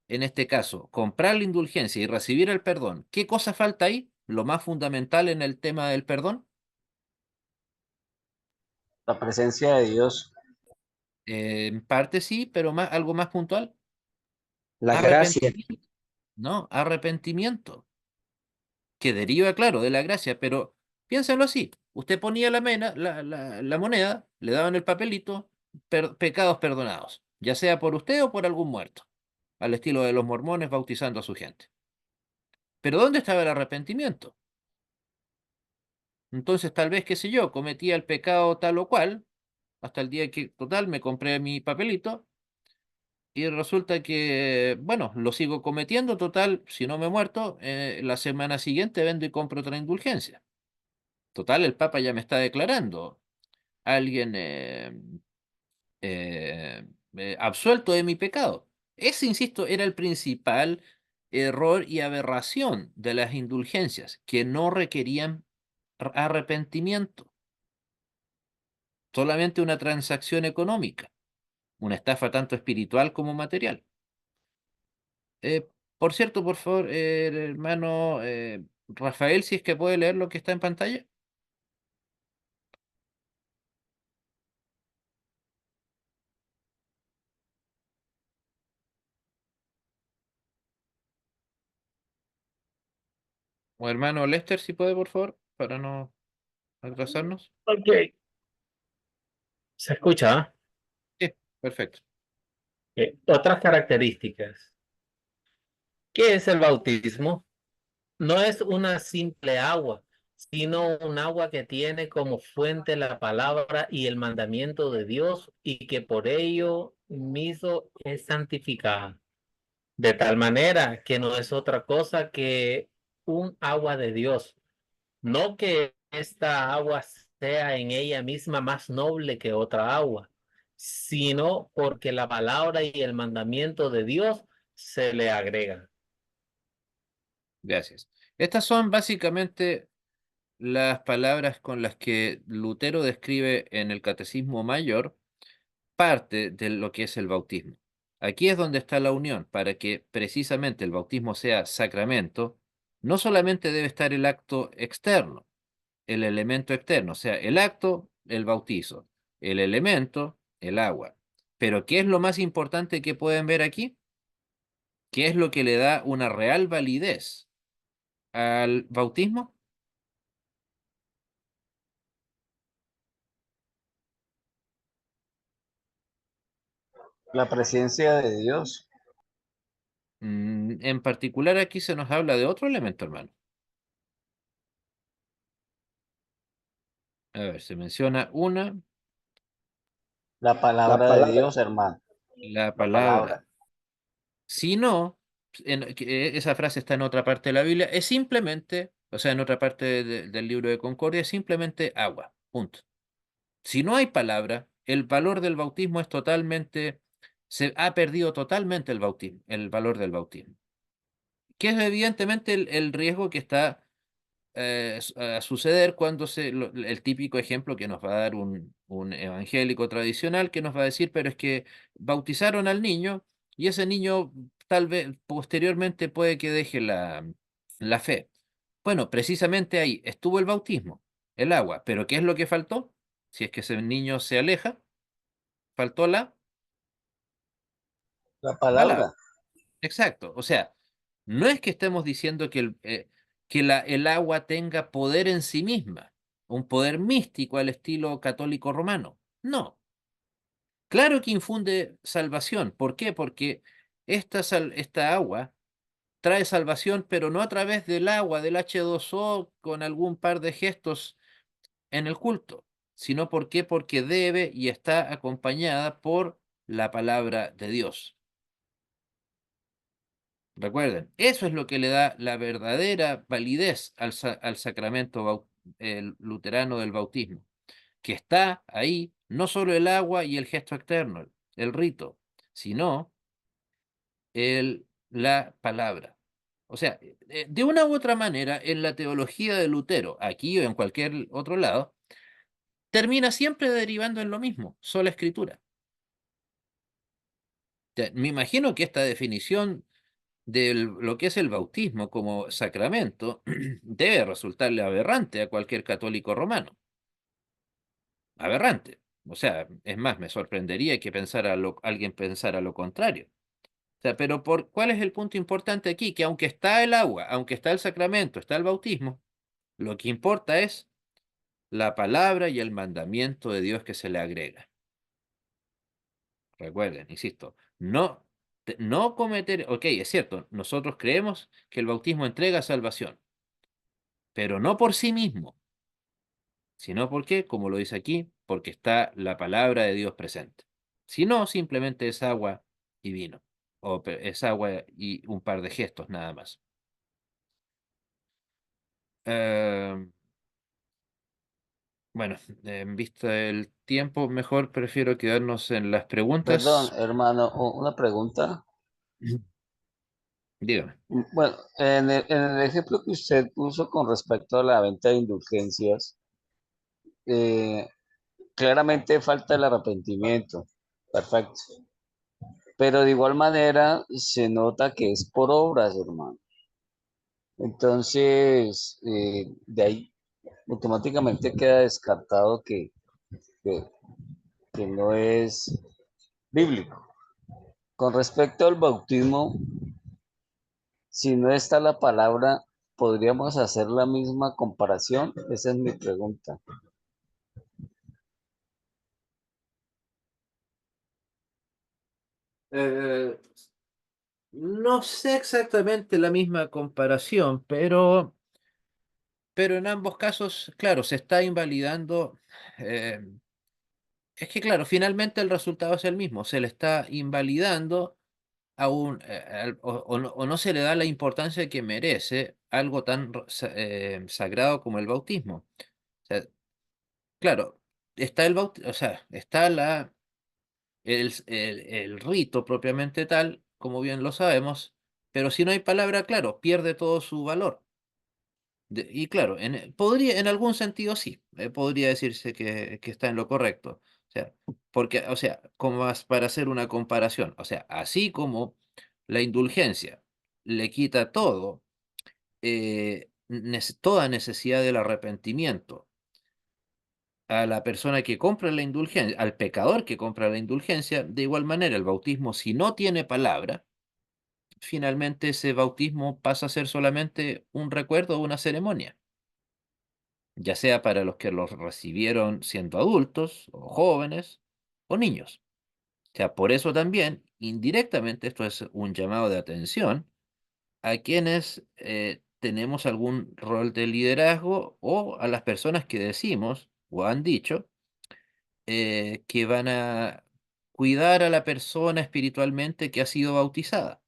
Speaker 1: en este caso, comprar la indulgencia y recibir el perdón, ¿qué cosa falta ahí? Lo más fundamental en el tema del perdón.
Speaker 2: La presencia de Dios.
Speaker 1: En parte sí, pero algo más puntual.
Speaker 2: La gracia.
Speaker 1: Arrepentimiento, ¿no? Arrepentimiento, que deriva, claro, de la gracia, pero piénsalo así. Usted ponía la moneda, le daban el papelito, pecados perdonados, ya sea por usted o por algún muerto, al estilo de los mormones bautizando a su gente. Pero ¿dónde estaba el arrepentimiento? Entonces, tal vez, qué sé yo, cometía el pecado tal o cual, hasta el día que, total, me compré mi papelito, y resulta que, bueno, lo sigo cometiendo, total, si no me he muerto, la semana siguiente vendo y compro otra indulgencia. Total, el Papa ya me está declarando alguien absuelto de mi pecado. Ese, insisto, era el principal error y aberración de las indulgencias, que no requerían arrepentimiento, solamente una transacción económica, una estafa tanto espiritual como material. Por cierto, por favor, hermano Rafael, si es que puede leer lo que está en pantalla. O hermano Lester, si puede, por favor, para no atrasarnos.
Speaker 5: Ok, se escucha, ¿ah?
Speaker 1: Sí, perfecto.
Speaker 5: Otras características. ¿Qué es el bautismo? No es una simple agua, sino un agua que tiene como fuente la palabra y el mandamiento de Dios y que por ello mismo es santificada. De tal manera que no es otra cosa que un agua de Dios. No que esta agua sea en ella misma más noble que otra agua, sino porque la palabra y el mandamiento de Dios se le agregan.
Speaker 1: Gracias. Estas son básicamente las palabras con las que Lutero describe en el Catecismo Mayor parte de lo que es el bautismo. Aquí es donde está la unión. Para que precisamente el bautismo sea sacramento, no solamente debe estar el acto externo, el elemento externo, o sea, el acto, el bautizo, el elemento, el agua. Pero ¿qué es lo más importante que pueden ver aquí? ¿Qué es lo que le da una real validez al bautismo?
Speaker 2: La presencia de Dios.
Speaker 1: En particular aquí se nos habla de otro elemento, hermano. A ver, se menciona
Speaker 2: La palabra de Dios, hermano.
Speaker 1: la
Speaker 2: La
Speaker 1: palabra.
Speaker 2: palabra.
Speaker 1: Si no, esa frase está en otra parte de la Biblia, es simplemente, o sea, en otra parte del libro de Concordia, es simplemente agua, punto. Si no hay palabra, el valor del bautismo es totalmente, se ha perdido totalmente el bautismo, el valor del bautismo. Que es evidentemente el riesgo que está a suceder cuando el típico ejemplo que nos va a dar un evangélico tradicional que nos va a decir, pero es que bautizaron al niño y ese niño tal vez posteriormente puede que deje la fe. Bueno, precisamente ahí estuvo el bautismo, el agua, pero ¿qué es lo que faltó? Si es que ese niño se aleja, faltó la
Speaker 2: La
Speaker 1: palabra.
Speaker 2: palabra,
Speaker 1: Exacto. O sea, no es que estemos diciendo que el agua tenga poder en sí misma, un poder místico al estilo católico romano. No. Claro que infunde salvación. ¿Por qué? Porque esta agua trae salvación, pero no a través del agua, del H2O, con algún par de gestos en el culto, sino ¿por qué? Porque debe y está acompañada por la palabra de Dios. Recuerden, eso es lo que le da la verdadera validez al sacramento el luterano del bautismo, que está ahí no solo el agua y el gesto externo, el rito, sino la palabra. O sea, de una u otra manera, en la teología de Lutero, aquí o en cualquier otro lado, termina siempre derivando en lo mismo, sola escritura. Me imagino que esta definición de lo que es el bautismo como sacramento debe resultarle aberrante a cualquier católico romano. Aberrante. O sea, es más, me sorprendería que alguien pensara lo contrario. O sea, pero ¿cuál es el punto importante aquí? Que aunque está el agua, aunque está el sacramento, está el bautismo, lo que importa es la palabra y el mandamiento de Dios que se le agrega. Recuerden, insisto, no cometer, ok, es cierto, nosotros creemos que el bautismo entrega salvación, pero no por sí mismo, sino porque, como lo dice aquí, porque está la palabra de Dios presente. Si no, simplemente es agua y vino, o es agua y un par de gestos nada más. Eh, bueno, en vista del tiempo, mejor prefiero quedarnos en las
Speaker 2: perdón,
Speaker 1: preguntas.
Speaker 2: hermano, una pregunta.
Speaker 1: Dígame.
Speaker 2: Bueno, en el ejemplo que usted puso con respecto a la venta de indulgencias, eh, claramente falta el arrepentimiento. Perfecto. Pero de igual manera se nota que es por obras, hermano. Entonces, de ahí automáticamente queda descartado que, que no es bíblico. Con respecto al bautismo, si no está la palabra, ¿podríamos hacer la misma comparación? Esa es mi pregunta.
Speaker 1: Eh, no sé exactamente la misma comparación, pero en ambos casos, claro, se está invalidando. eh, es que, claro, finalmente el resultado es el mismo, se le está invalidando o no se le da la importancia que merece algo tan sagrado como el bautismo. O sea, claro, está o sea, está el rito propiamente tal, como bien lo sabemos, pero si no hay palabra, claro, pierde todo su valor. Y claro, en algún sentido sí, podría decirse que está en lo correcto. O sea, porque, o sea, como para hacer una comparación, o sea, así como la indulgencia le quita todo, toda necesidad del arrepentimiento a la persona que compra la indulgencia, al pecador que compra la indulgencia, de igual manera el bautismo, si no tiene palabra, finalmente ese bautismo pasa a ser solamente un recuerdo o una ceremonia, ya sea para los que los recibieron siendo adultos o jóvenes o niños. O sea, por eso también, indirectamente, esto es un llamado de atención a quienes tenemos algún rol de liderazgo o a las personas que decimos o han dicho que van a cuidar a la persona espiritualmente que ha sido bautizada.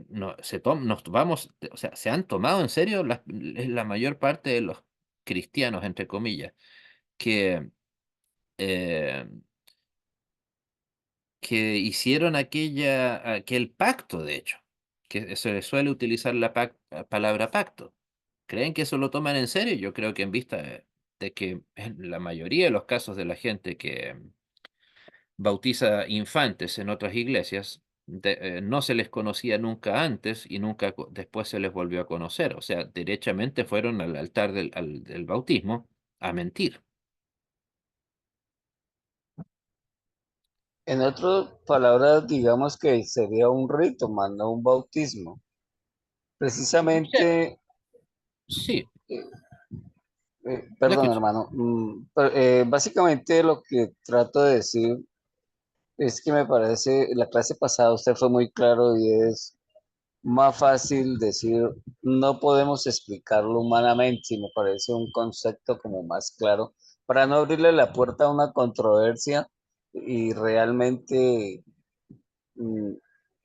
Speaker 1: Nos vamos, o sea, se han tomado en serio la mayor parte de los cristianos, entre comillas, que, eh, que hicieron aquel pacto, de hecho, que se suele utilizar la palabra pacto. ¿Creen que eso lo toman en serio? Yo creo que en vista de que en la mayoría de los casos de la gente bautiza infantes en otras iglesias, no se les conocía nunca antes y nunca después se les volvió a conocer. O sea, derechamente fueron al altar del bautismo a mentir.
Speaker 2: En otras palabras, digamos que sería un rito, más no un bautismo.
Speaker 1: O sea,
Speaker 2: Precisamente,
Speaker 1: sí,
Speaker 2: eh,
Speaker 1: lo
Speaker 2: perdón,
Speaker 1: escucho.
Speaker 2: hermano, básicamente lo que trato de decir es que me parece, la clase pasada usted fue muy claro y es más fácil decir, no podemos explicarlo humanamente, y me parece un concepto como más claro, para no abrirle la puerta a una controversia y realmente mm,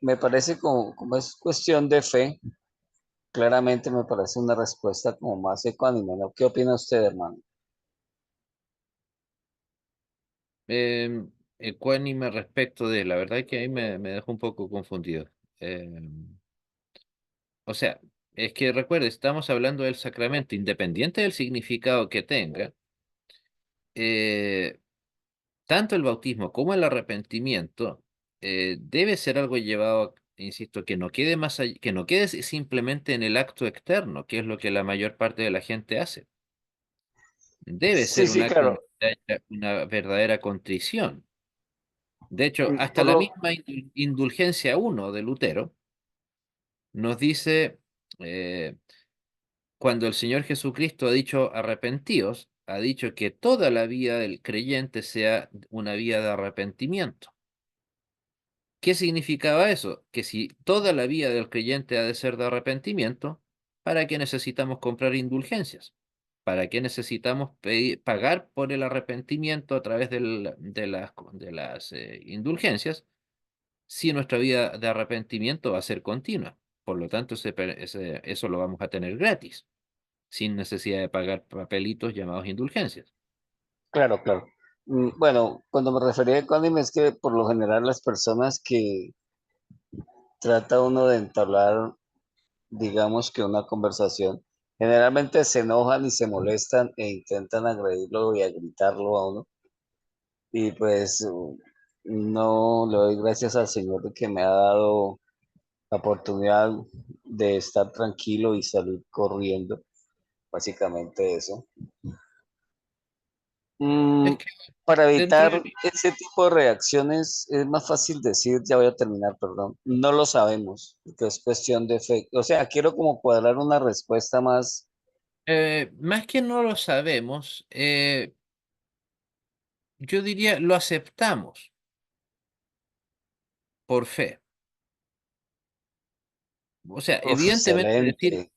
Speaker 2: me parece como es cuestión de fe, claramente me parece una respuesta como más ecuánime, ¿no? ¿Qué opina usted, hermano?
Speaker 1: Ecuánime respecto de, la verdad que ahí me dejó un poco confundido. O sea, es que recuerde, estamos hablando del sacramento, independiente del significado que tenga, eh, tanto el bautismo como el arrepentimiento debe ser algo llevado, insisto, que no quede más que no quede simplemente en el acto externo, que es lo que la mayor parte de la gente hace. Debe
Speaker 2: Sí,
Speaker 1: ser un
Speaker 2: sí,
Speaker 1: acto en
Speaker 2: claro.
Speaker 1: donde haya una verdadera contrición. De hecho, hasta
Speaker 2: Por
Speaker 1: la
Speaker 2: lo,
Speaker 1: misma indulgencia uno de Lutero nos dice, eh, cuando el Señor Jesucristo ha dicho arrepentíos, ha dicho que toda la vida del creyente sea una vida de arrepentimiento. ¿Qué significaba eso? Que si toda la vida del creyente ha de ser de arrepentimiento, ¿para qué necesitamos comprar indulgencias? ¿Para qué necesitamos pagar por el arrepentimiento a través de las indulgencias si nuestra vida de arrepentimiento va a ser continua? Por lo tanto, eso lo vamos a tener gratis, sin necesidad de pagar papelitos llamados indulgencias.
Speaker 2: claro, claro. Bueno, cuando me refería a ecuánime es que por lo general las personas que trata uno de entablar, digamos que una conversación, generalmente se enojan y se molestan e intentan agredirlo y a gritarlo a uno. Y pues no le doy gracias al Señor de que me ha dado la oportunidad de estar tranquilo y salir corriendo, básicamente eso. Mm,
Speaker 1: Es que
Speaker 2: para
Speaker 1: dentro
Speaker 2: evitar
Speaker 1: de mí,
Speaker 2: ese tipo de reacciones es más fácil decir, ya voy a terminar, perdón, no lo sabemos, porque es cuestión de fe. O sea, quiero como cuadrar una respuesta más.
Speaker 1: más que no lo sabemos, yo diría lo aceptamos por fe. O sea,
Speaker 2: Uf,
Speaker 1: evidentemente decir
Speaker 2: excelente,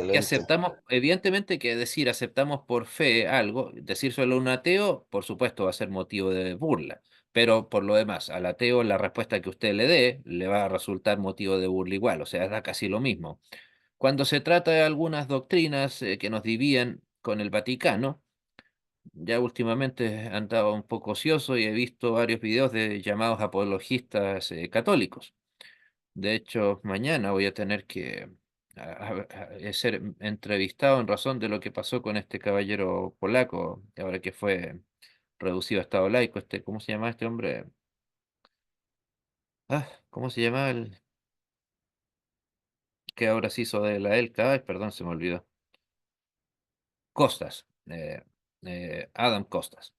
Speaker 1: que
Speaker 2: excelente.
Speaker 1: aceptamos, evidentemente que decir aceptamos por fe algo, decir solo a un ateo, por supuesto va a ser motivo de burla, pero por lo demás, al ateo la respuesta que usted le dé le va a resultar motivo de burla igual, o sea, da casi lo mismo. Cuando se trata de algunas doctrinas que nos divían con el Vaticano, ya últimamente he andado un poco ocioso y he visto varios videos de llamados apologistas católicos. De hecho, mañana voy a tener que ser entrevistado en razón de lo que pasó con este caballero polaco, ahora que fue reducido a estado laico. ¿Cómo se llama este hombre? ¿Cómo se llama el que ahora se hizo de la ELCA? Ay, perdón, se me olvidó. Costas, Adam Costas.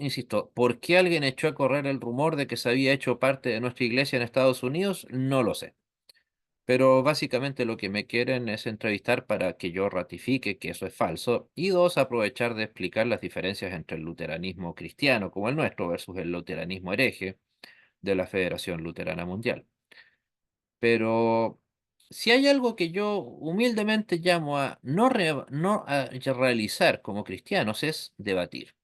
Speaker 1: Insisto, ¿por qué alguien echó a correr el rumor de que se había hecho parte de nuestra iglesia en Estados Unidos? No lo sé. Pero básicamente lo que me quieren es entrevistar para que yo ratifique que eso es falso y dos, aprovechar de explicar las diferencias entre el luteranismo cristiano como el nuestro versus el luteranismo hereje de la Federación Luterana Mundial. Pero si hay algo que yo humildemente llamo a no a realizar como cristianos es debatir.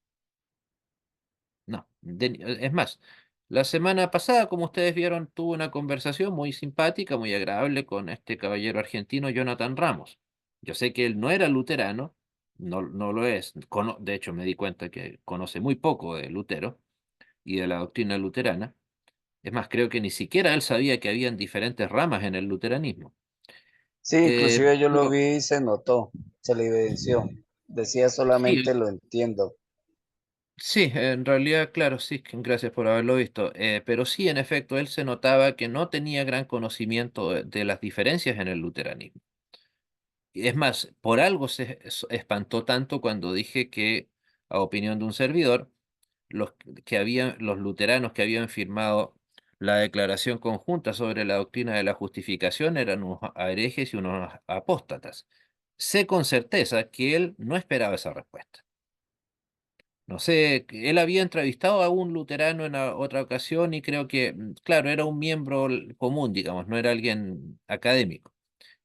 Speaker 1: No, es más, la semana pasada, como ustedes vieron, tuve una conversación muy simpática, muy agradable con este caballero argentino, Jonathan Ramos. Yo sé que él no era luterano, no lo es. De hecho, me di cuenta que conoce muy poco de Lutero y de la doctrina luterana. Es más, creo que ni siquiera él sabía que habían diferentes ramas en el luteranismo.
Speaker 2: Sí,
Speaker 1: Eh,
Speaker 2: inclusive yo lo
Speaker 1: pero-
Speaker 2: vi y se notó, se le evidenció. Decía
Speaker 1: sí,
Speaker 2: solamente lo entiendo.
Speaker 1: Sí, en realidad, claro, sí, gracias por haberlo visto. Pero sí, en efecto, él se notaba que no tenía gran conocimiento de las diferencias en el luteranismo. Y es más, por algo se espantó tanto cuando dije que, a opinión de un servidor, los luteranos que habían firmado la declaración conjunta sobre la doctrina de la justificación eran unos herejes y unos apóstatas. Sé con certeza que él no esperaba esa respuesta. No sé, él había entrevistado a un luterano en otra ocasión y creo que, claro, era un miembro común, digamos, no era alguien académico.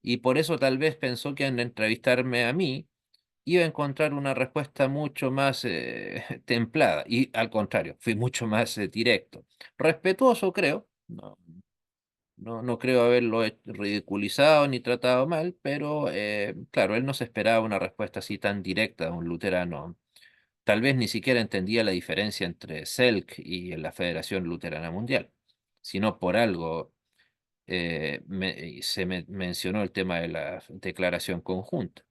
Speaker 1: Y por eso tal vez pensó que al entrevistarme a mí iba a encontrar una respuesta mucho más templada. Y al contrario, fui mucho más directo. Respetuoso, creo. No creo haberlo ridiculizado ni tratado mal, pero claro, él no se esperaba una respuesta así tan directa de un luterano. Tal vez ni siquiera entendía la diferencia entre SELC y la Federación Luterana Mundial, sino por algo mencionó el tema de la declaración conjunta.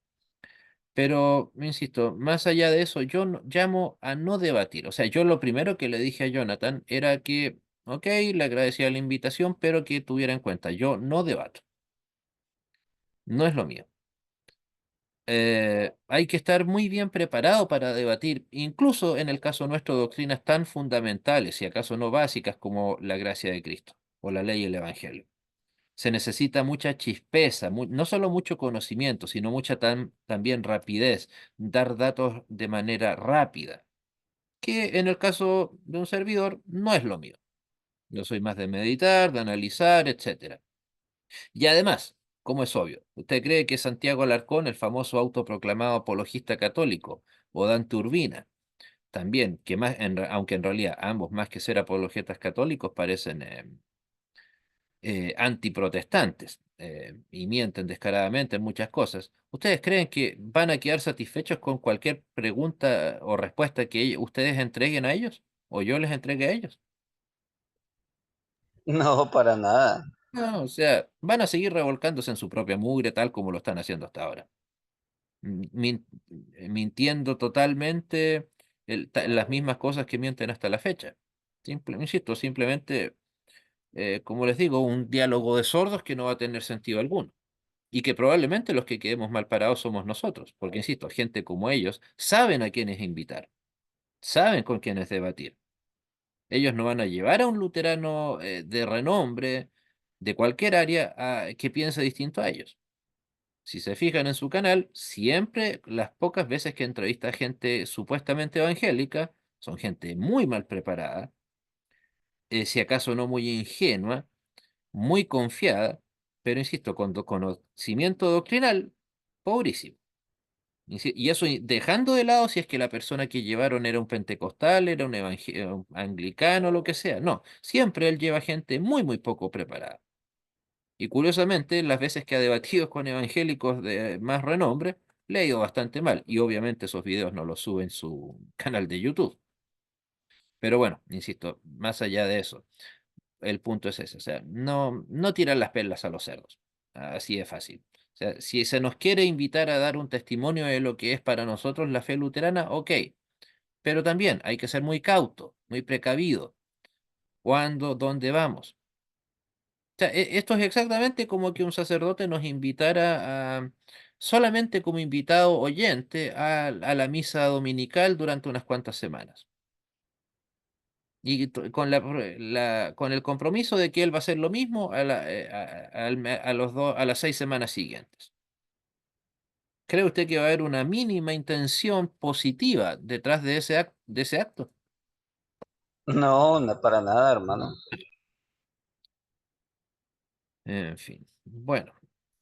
Speaker 1: Pero, insisto, más allá de eso, yo llamo a no debatir. O sea, yo lo primero que le dije a Jonathan era que, ok, le agradecía la invitación, pero que tuviera en cuenta, yo no debato, no es lo mío. Hay que estar muy bien preparado para debatir, incluso en el caso nuestro, doctrinas tan fundamentales, si acaso no básicas, como la gracia de Cristo o la ley y el Evangelio. Se necesita mucha chispeza, no solo mucho conocimiento, sino mucha también rapidez, dar datos de manera rápida, que en el caso de un servidor no es lo mío. Yo soy más de meditar, de analizar, etcétera. Y además, como es obvio, ¿usted cree que Santiago Alarcón, el famoso autoproclamado apologista católico, o Dante Urbina, también, que más, aunque en realidad ambos más que ser apologetas católicos parecen antiprotestantes y mienten descaradamente en muchas cosas, ¿ustedes creen que van a quedar satisfechos con cualquier pregunta o respuesta que ustedes entreguen a ellos? ¿O yo les entregue a ellos?
Speaker 2: No, para nada.
Speaker 1: No, o sea, van a seguir revolcándose en su propia mugre tal como lo están haciendo hasta ahora. Mintiendo totalmente las mismas cosas que mienten hasta la fecha. Insisto, simplemente, como les digo, un diálogo de sordos que no va a tener sentido alguno. Y que probablemente los que quedemos mal parados somos nosotros, porque, insisto, gente como ellos saben a quiénes invitar, saben con quiénes debatir. Ellos no van a llevar a un luterano de renombre de cualquier área que piense distinto a ellos. Si se fijan en su canal, siempre las pocas veces que entrevista a gente supuestamente evangélica, son gente muy mal preparada, si acaso no muy ingenua, muy confiada, pero insisto, con conocimiento doctrinal, pobrísimo. Y eso dejando de lado si es que la persona que llevaron era un pentecostal, era un anglicano, lo que sea. No, siempre él lleva gente muy, muy poco preparada. Y curiosamente, las veces que ha debatido con evangélicos de más renombre, le ha ido bastante mal. Y obviamente esos videos no los sube en su canal de YouTube. Pero bueno, insisto, más allá de eso, el punto es ese. O sea, no tirar las perlas a los cerdos. Así de fácil. O sea, si se nos quiere invitar a dar un testimonio de lo que es para nosotros la fe luterana, ok. Pero también hay que ser muy cauto, muy precavido. ¿Cuándo? ¿Dónde vamos? O sea, esto es exactamente como que un sacerdote nos invitara solamente como invitado oyente a la misa dominical durante unas cuantas semanas. Y con el compromiso de que él va a hacer lo mismo a las 6 semanas siguientes. ¿Cree usted que va a haber una mínima intención positiva detrás de de ese acto?
Speaker 2: No, no para nada, hermano.
Speaker 1: En fin. Bueno,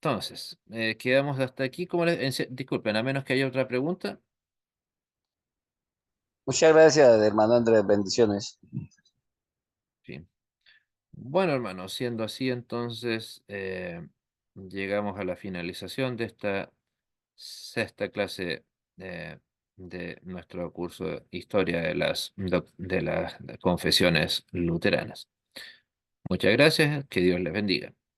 Speaker 1: entonces, quedamos hasta aquí. Disculpen, a menos que haya otra pregunta.
Speaker 2: Muchas gracias, hermano Andrés. Bendiciones.
Speaker 1: Sí. Bueno, hermano, siendo así, entonces llegamos a la finalización de esta sexta clase eh, de nuestro curso de Historia de las confesiones luteranas. Muchas gracias, que Dios les bendiga.